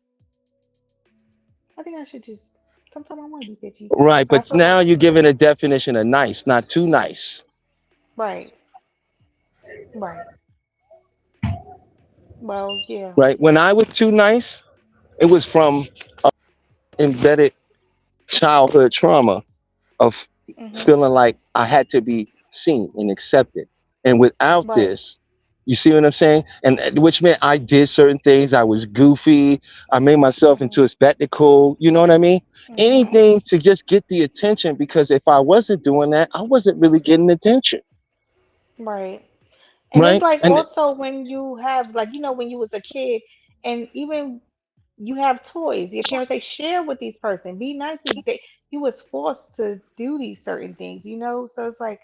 I think I should just. Sometimes I want to be bitchy, Right, but I but feel like now you're giving a definition of nice, not too nice. right, right. Well, yeah. Right? When I was too nice, it was from embedded childhood trauma of Mhm. feeling like I had to be seen and accepted. And without Right. this, you see what I'm saying? And which meant I did certain things. I was goofy. I made myself into Mhm. a spectacle. You know what I mean? Mhm. Anything to just get the attention, because if I wasn't doing that, I wasn't really getting attention. Right. And it's Right? like And also when you have like when you was a kid and even you have toys, your parents say share with these person, be nice. You was forced to do these certain things. So it's like,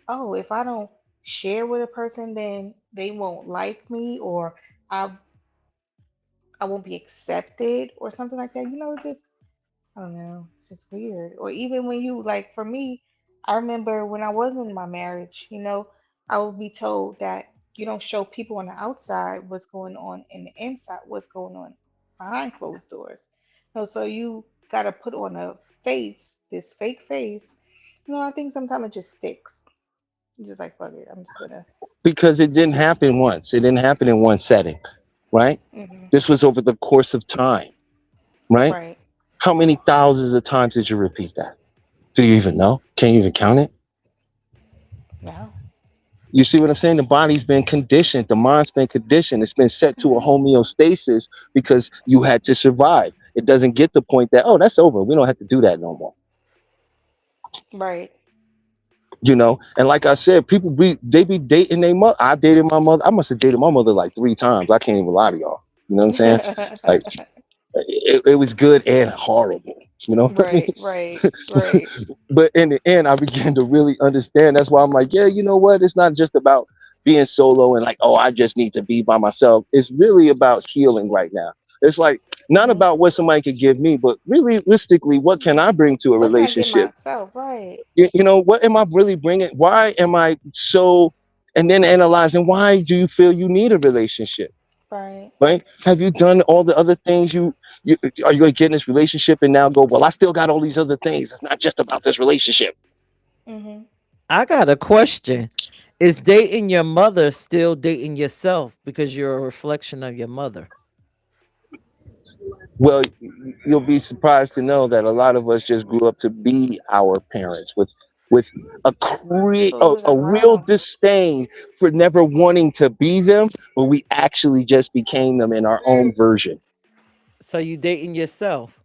oh, if I don't share with a person, then they won't like me or I I won't be accepted or something like that. Just I don't know. It's just weird. Or even when you like for me, I remember when I was in my marriage, I would be told that you don't show people on the outside what's going on in the inside, what's going on behind closed doors. No, so you gotta put on a face, this fake face. I think sometimes it just sticks. You're just like, fuck it, I'm just gonna because it didn't happen once, it didn't happen in one setting. Right? hmm This was over the course of time. Right? right. How many thousands of times did you repeat that? Do you even know? Can you even count it? No. You see what I'm saying? The body's been conditioned, the mind's been conditioned, it's been set to a hmm homeostasis because you had to survive. It doesn't get the point that, oh, that's over. We don't have to do that no more. Right. And like I said, people be dating their mother. I dated my mother. I must have dated my mother like 3 times. I can't even lie to y'all. You know what I'm saying? Like it was good and horrible. You know what I mean? Right, right, right. But in the end, I began to really understand. That's why I'm like, yeah, you know what? It's not just about being solo and like, oh, I just need to be by myself. It's really about healing right now. It's like not hmm about what somebody could give me, but realistically, what can I bring to a What can I get relationship? myself? Right. What am I really bringing? Why am I so? And then analyzing, why do you feel you need a relationship? Right. Right? Have you done all the other things you are you going to get in this relationship and now go, well, I still got all these other things. It's not just about this relationship. hmm I got a question. Is dating your mother still dating yourself because you're a reflection of your mother? Well, you'll be surprised to know that a lot of us just grew up to be our parents with So you was a like, real wow. disdain for never wanting to be them, but we actually just became them in our own version. So you dating yourself?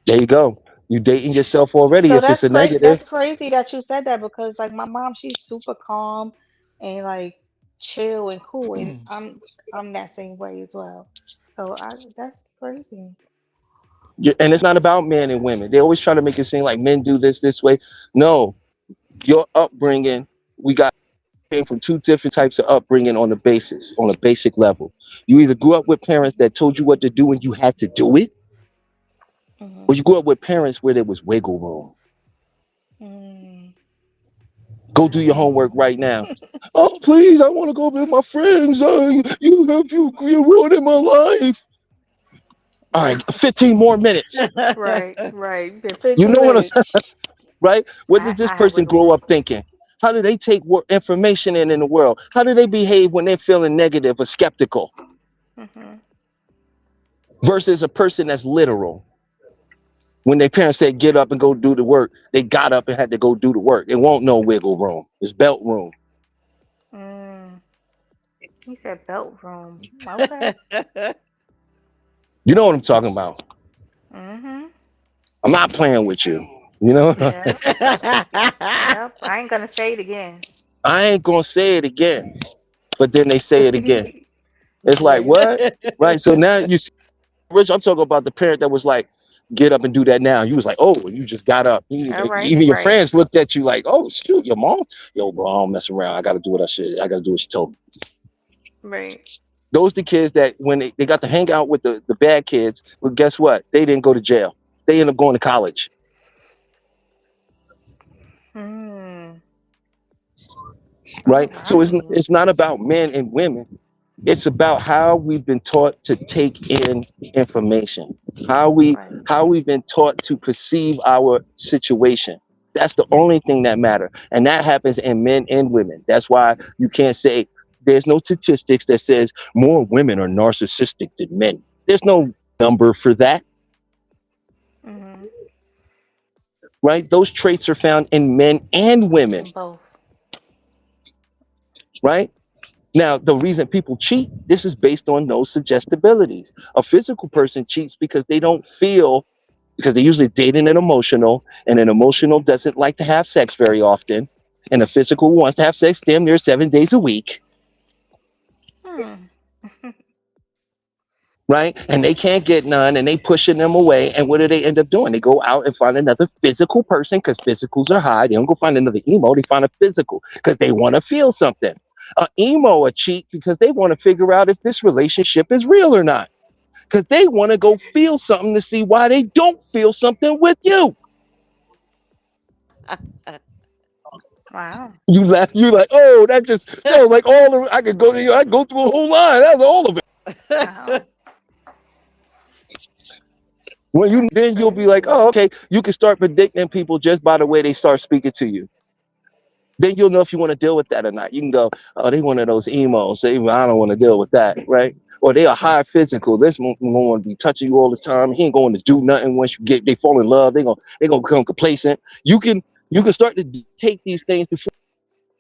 There you go. You dating yourself already So if it's that's a crazy. negative. That's crazy that you said that because like my mom, she's super calm and like chill and cool, and I'm that same way as well. So that's crazy. And it's not about men and women. They always try to make it seem like men do this way. No, your upbringing, we got came from two different types of upbringing on a basic level. You either grew up with parents that told you what to do and you had to do it, hmm or you grew up with parents where there was wiggle room. mm Go do your homework right now. Oh, please, I want to go with my friends. You're ruining my life. All right, 15 more minutes. Right, right. Been You 15 know what I'm minutes. saying, right? What I does this I have person wiggle grow room. up thinking? How do they take information in the world? How do they behave when they're feeling negative or skeptical hmm versus a person that's literal? When their parents said get up and go do the work, they got up and had to go do the work. It won't no wiggle room. It's belt room. Mm. He said belt room. Okay. You know what I'm talking about. hmm I'm not playing with you. You know, Yep. Yep. I ain't gonna say it again. I ain't gonna say it again, but then they say it again. It's like Right. what? Right. So now you see, Rich, I'm talking about the parent that was like, get up and do that now. You was like, oh, you just got up. All right. Even your Right. friends looked at you like, oh, shoot, your mom. Yo, bro, I don't mess around. I gotta do what I should. I gotta do what she told me. Right. Those the kids that when they got to hang out with the bad kids, well, guess what? They didn't go to jail. They ended up going to college, Hmm. Oh right? So right. it's not about men and women. It's about how we've been taught to take in information, how we Right. how we've been taught to perceive our situation. That's the only thing that matter, and that happens in men and women. That's why you can't say there's no statistics that says more women are narcissistic than men. There's no number for that, Mhm. right? Those traits are found in men and women, In both. right? Now, the reason people cheat, this is based on those suggestibilities. A physical person cheats because they don't feel, because they're usually dating an emotional, and an emotional doesn't like to have sex very often, and a physical wants to have sex damn near 7 days a week, Hmm. right? And they can't get none, and they pushing them away. And what do they end up doing? They go out and find another physical person because physicals are high. They don't go find another emo. They find a physical because they want to feel something. A emo a cheat because they want to figure out if this relationship is real or not. Because they want to go feel something to see why they don't feel something with you. Wow. You laugh. You're like, oh, that was like all of. I could go to you. I go through a whole line. That was all of it. Wow. When you That's then you'll be like, crazy. oh, okay. You can start predicting people just by the way they start speaking to you. Then you'll know if you want to deal with that or not. You can go, oh, they one of those emos. They, I don't want to deal with that, right? Or they are high physical. This one going to be touching you all the time. He ain't going to do nothing once you get they fall in love. They gonna become complacent. You can start to take these things before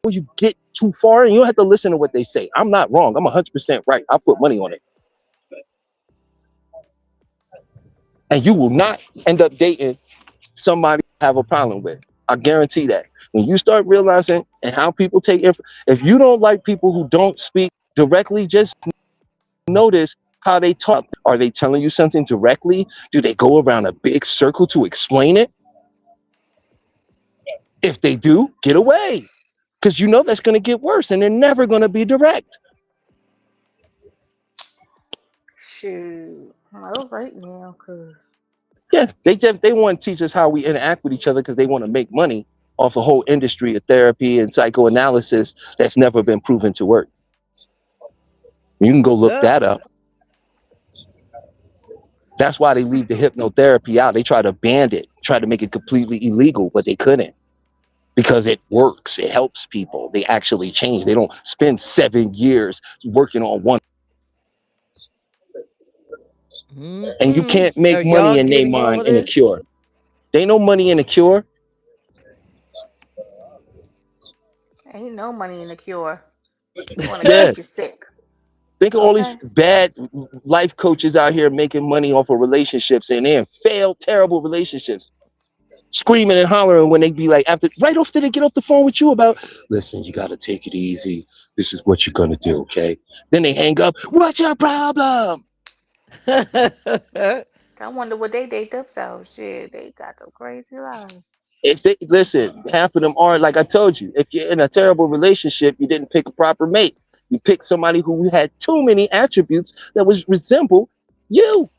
you get too far, and you don't have to listen to what they say. I'm not wrong. I'm 100% right. I put money on it, and you will not end up dating somebody you have a problem with. I guarantee that. When you start realizing and how people take if you don't like people who don't speak directly, just notice how they talk. Are they telling you something directly? Do they go around a big circle to explain it? If they do, get away. Because you know that's going to get worse and they're never going to be direct. Shoot. All right now, cause Yeah, they want to teach us how we interact with each other because they want to make money off a whole industry of therapy and psychoanalysis that's never been proven to work. You can go look Yep. that up. That's why they leave the hypnotherapy out. They try to ban it, try to make it completely illegal, but they couldn't because it works. It helps people. They actually change. They don't spend 7 years working on one. And you can't Are make y'all money in their getting all mind of in a this? cure. They ain't no money in a cure. ain't no money in the cure. They want to Yeah. keep you sick. Think of all these Okay. bad life coaches out here making money off of relationships and they're in failed, terrible relationships, screaming and hollering when they be like, after right after they get off the phone with you about, listen, you got to take it easy. This is what you're going to do, okay? Then they hang up. What's your problem? I wonder what they date themselves. Shit, they got some crazy lives. If they listen, half of them are like I told you. If you're in a terrible relationship, you didn't pick a proper mate. You picked somebody who had too many attributes that was resemble you.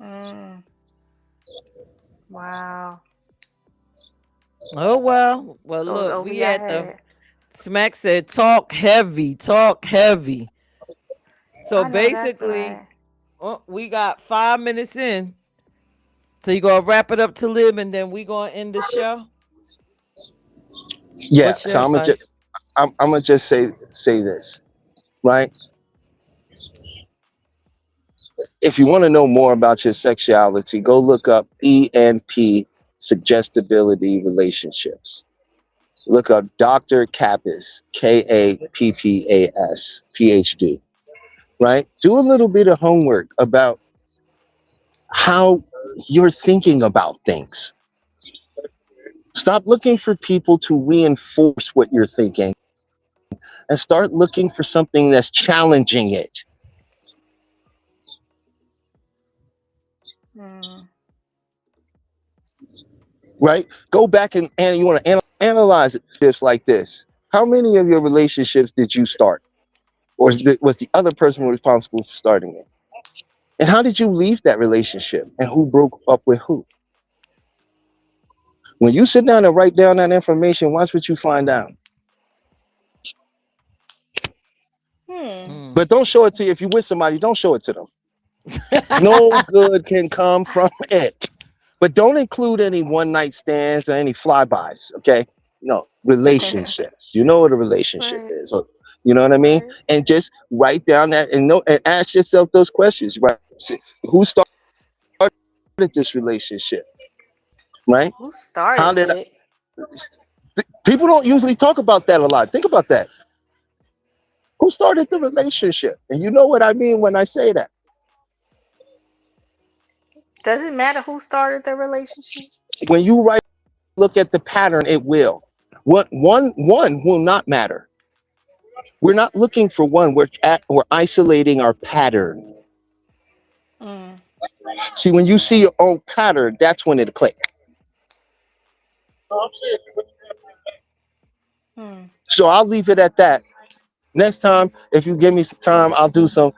Mm, wow. Oh well. Well Those look, OB we I at the had. Smack said talk heavy, talk heavy. So I know that's basically, right. we got 5 minutes in. So you gonna wrap it up to Lib and then we gonna end the show? Yeah. What's your So advice? I'm gonna just say this, right? If you want to know more about your sexuality, go look up ENP suggestibility relationships. Look up Dr. Kappas, Kappas, PhD, right? Do a little bit of homework about how you're thinking about things. Stop looking for people to reinforce what you're thinking and start looking for something that's challenging it, Mm, right? Go back and you want to analyze it just like this. How many of your relationships did you start? Or was the other person responsible for starting it? And how did you leave that relationship? And who broke up with who? When you sit down and write down that information, watch what you find out. Mm. But don't show it to you if you with somebody. Don't show it to them. No good can come from it. But don't include any one night stands or any flybys. Okay, no relationships. You know what a relationship Right. is. You know what I mean? Right. And just write down that and know and ask yourself those questions. Right? Who started this relationship? Right? Who How started did it? people don't usually talk about that a lot? Think about that. Who started the relationship? And you know what I mean when I say that. Does it matter who started the relationship? When you write, look at the pattern, it will. What one will not matter. We're not looking for one. We're isolating our pattern. Mm. See, when you see your own pattern, that's when it click. Mm. So I'll leave it at that. Next time, if you give me some time, I'll do some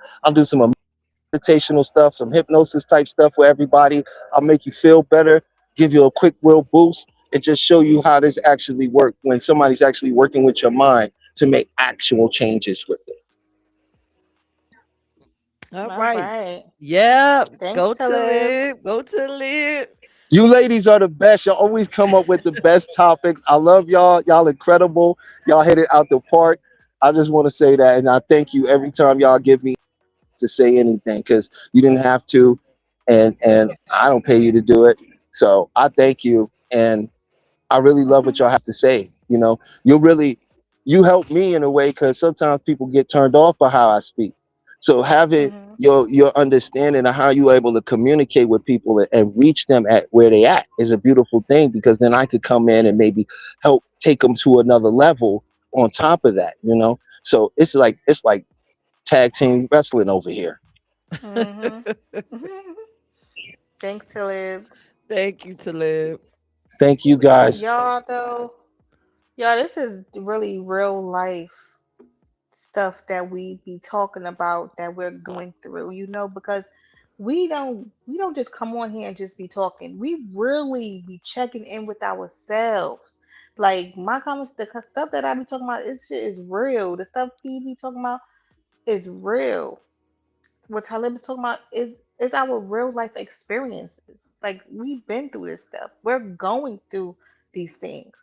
meditational stuff, some hypnosis type stuff for everybody. I'll make you feel better, give you a quick will boost, and just show you how this actually works when somebody's actually working with your mind to make actual changes with it. All All right. right. Yeah. Thanks, Go to Talib. live. Go to live. You ladies are the best. Y'all always come up with the best topics. I love y'all. Y'all incredible. Y'all hit it out the park. I just want to say that, and I thank you every time y'all give me to say anything because you didn't have to, and I don't pay you to do it. So I thank you, and I really love what y'all have to say. You help me in a way because sometimes people get turned off by how I speak. So having Mhm. your understanding of how you able to communicate with people and reach them at where they at is a beautiful thing because then I could come in and maybe help take them to another level on top of that. So it's like tag team wrestling over here. Mhm. Thanks, Talib. Thank you to live. Thank you guys. Y'all though, y'all, this is really real life stuff that we be talking about that we're going through, because we don't just come on here and just be talking. We really be checking in with ourselves. Like my comments, stuff that I be talking about, this shit is real. The stuff he be talking about is real. What Talib is talking about is our real life experiences. Like we've been through this stuff. We're going through these things.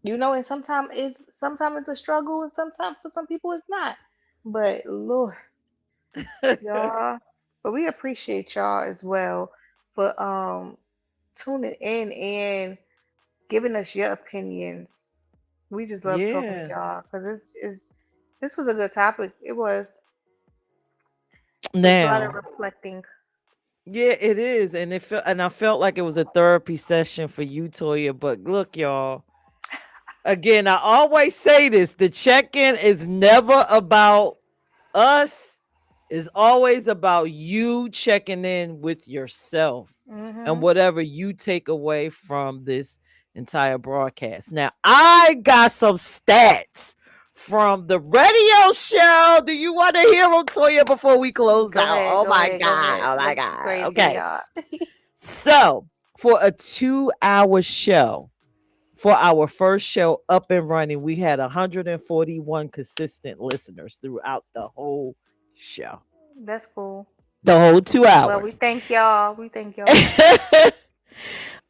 And sometimes it's a struggle and sometimes for some people it's not. But Lord, y'all, but we appreciate y'all as well for tuning in and giving us your opinions. We just love talking to Yeah. y'all because this was a good topic. It was a lot of Now, reflecting. yeah, it is, and I felt like it was a therapy session for you, Toya. But look, y'all. Again, I always say this: the check-in is never about us. It's always about you checking in with yourself and Mhm. whatever you take away from this entire broadcast. Now, I got some stats from the radio show. Do you want to hear them, Toya, before we close Go out? ahead, Oh go my ahead, go God. ahead. Oh my Let's get God. crazy, Okay. y'all. So, for a 2 hour show, for our first show up and running, we had 141 consistent listeners throughout the whole show. That's cool. The whole two Well, we hours. thank y'all. We thank y'all.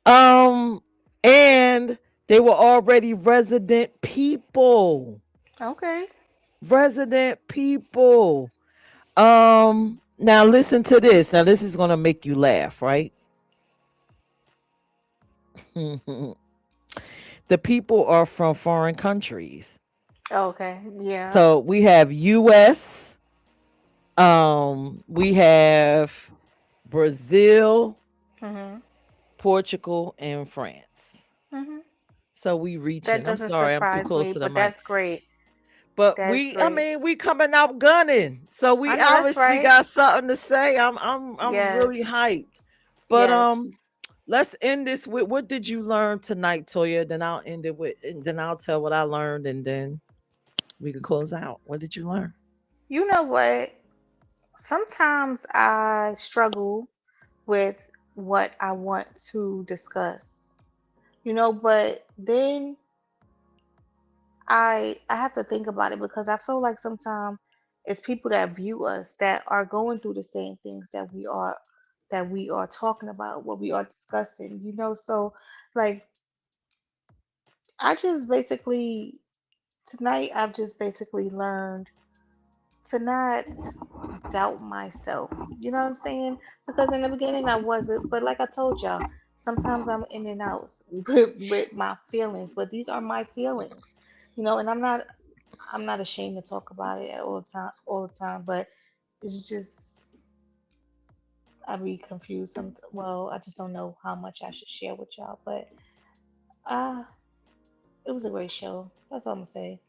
um, and they were already resident people. Okay. Resident people. Now listen to this. Now this is gonna make you laugh, right? The people are from foreign countries. Okay. Yeah. So we have US, we have Brazil, Mhm. Portugal, and France. Mhm. So we That reaching. I'm doesn't sorry, I'm too surprise close me, to the but mic. that's great. But That's I great. mean, we coming out gunning. So I we know that's obviously right. got something to say. I'm Yes. really hyped. But Yes. let's end this with what did you learn tonight, Toya? Then I'll end it with and then I'll tell what I learned and then we can close out. What did you learn? You know what? Sometimes I struggle with what I want to discuss. But then I have to think about it because I feel like sometimes It's people that view us that are going through the same things that we are talking about, what we are discussing, you know. So like I just basically tonight I've just basically learned to not doubt myself. You know what I'm saying? Because in the beginning I wasn't, but like I told y'all, sometimes I'm in and out with my feelings, but these are my feelings. You know, and I'm not ashamed to talk about it at all the time, but it's just I be confused some well, I just don't know how much I should share with y'all, but uh it was a great show. That's all I'm gonna say.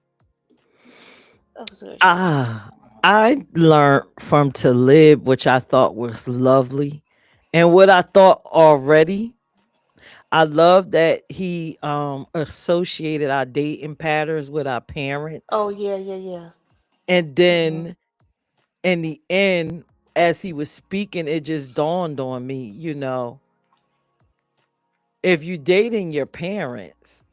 That was a good show. Ah, I learned from Talib, which I thought was lovely. And what I thought already, I love that he associated our dating patterns with our Oh parents. yeah, yeah, yeah. And Mhm. then in the end, as he was speaking, it just dawned on me, if you're dating your parents,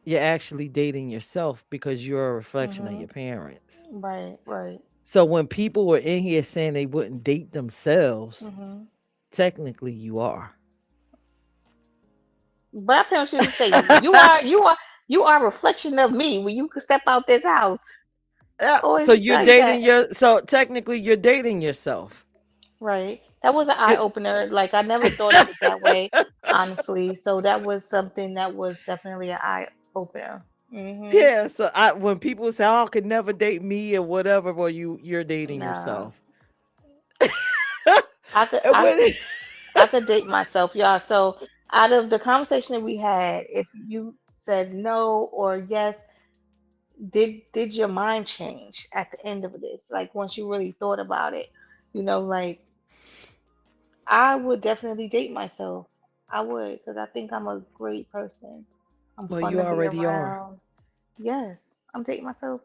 you're actually dating yourself because you're a reflection of Mhm. your parents. Right, right. So when people were in here saying they wouldn't date themselves, Mhm. technically you are. But our parents used to say, "You are a reflection of me when you could step out this house." Yeah, Always so to you're tell you that. dating so technically you're dating yourself. Right. That was an eye It, opener. Like I never thought of it that way, honestly. So that was something that was definitely an eye opener. Mhm. yeah, so when people say, "Oh, I could never date me" or whatever, well, you're dating Nah. yourself. I could And I when I could date myself, y'all. So out of the conversation that we had, if you said no or yes, did your mind change at the end of this? Like once you really thought about it, like I would definitely date myself. I would, because I think I'm a great person. I'm well, fun you to be already are. around. Yes, I'm dating myself.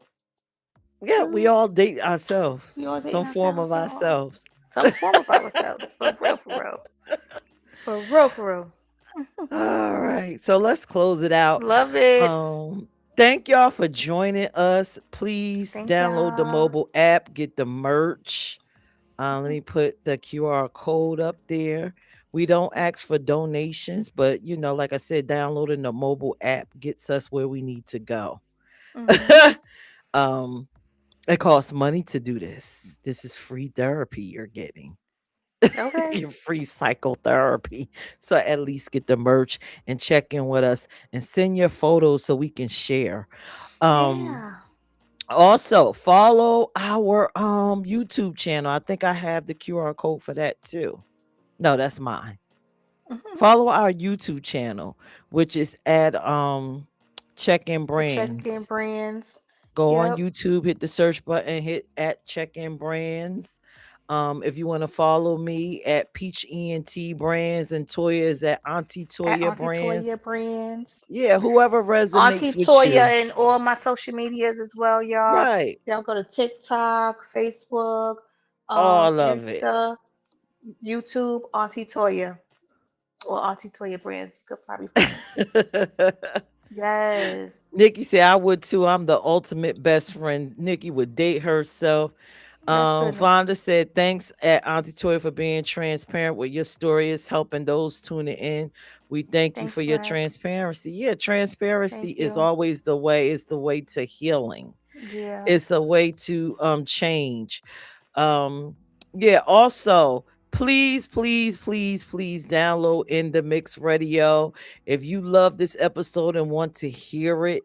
Yeah, we Ooh, all date ourselves, we all dating some form ourselves, of y'all. ourselves. Some form of ourselves. For real, for real. For real, for real. All right, so let's close it out. Love it. Um, Thank y'all for joining us. Please Thank download the y'all. mobile app, get the merch. Let me put the QR code up there. We don't ask for donations, but like I said, downloading the mobile app gets us where we need to go. Hmm. um, it costs money to do this. This is free therapy you're getting. Okay. Your free psychotherapy. So at least get the merch and check in with us and send your photos so we can share. Um Yeah. Also follow our YouTube channel. I think I have the QR code for that too. No, that's mine. Hmm. Follow our YouTube channel, which is at Check In Check in Brands. brands. Go on Yep. YouTube, hit the search button, hit at Check In Brands. If you want to follow me at Peach ENT Brands and Toya is at Auntie At Toya Auntie Toya Brands. brands. Yeah, whoever Auntie resonates with you. Toya and all my social medias as well, y'all. Right. Y'all go to TikTok, Facebook, All of it. Insta, YouTube, Auntie Toya or Auntie Toya brands. You could probably find me too. Yes. Nikki said I would too. I'm the ultimate best friend. Nikki would date herself. That's good, Nikki. Vonda said, thanks at Auntie Toy for being transparent with your story is helping those tuning in. We thank you for Thanks, your Mac. transparency. Yeah, transparency Thank is you. always the way, it's the way to healing. Yeah. It's a way to change. Um, yeah, also, please download In the Mix Radio. If you love this episode and want to hear it,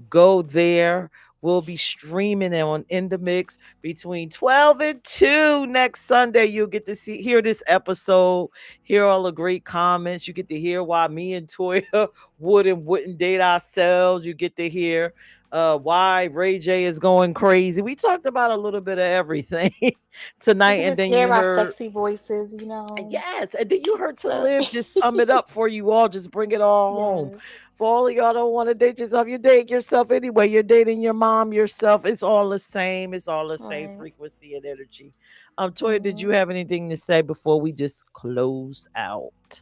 go there. We'll be streaming it on In the Mix between 12 and 2 next Sunday. You'll get to hear this episode, hear all the great comments. You get to hear why me and Toya would and wouldn't date ourselves. You get to hear why Ray J is going crazy. We talked about a little bit of everything You tonight, can and just then you hear our heard sexy voices. yes, and then you heard to So live. Just sum it up for you all. Just bring it all home. yes. For all of y'all don't want to date yourself, you date yourself anyway. You're dating your mom, yourself. It's all the same. It's all the same Right. frequency and energy. Toya, did Hmm. you have anything to say before we just close out?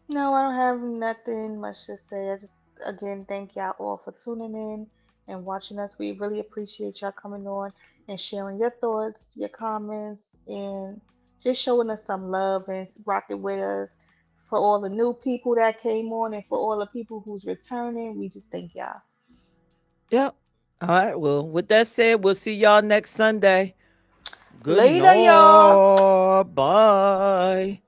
No, I don't have nothing much to say. I just again thank y'all all for tuning in and watching us. We really appreciate y'all coming on and sharing your thoughts, your comments, and just showing us some love and rocking with us. For all the new people that came on and for all the people who's returning, we just thank y'all. Yep. All right. Well, with that said, we'll see y'all next Sunday. Good Later, y'all. night. Bye.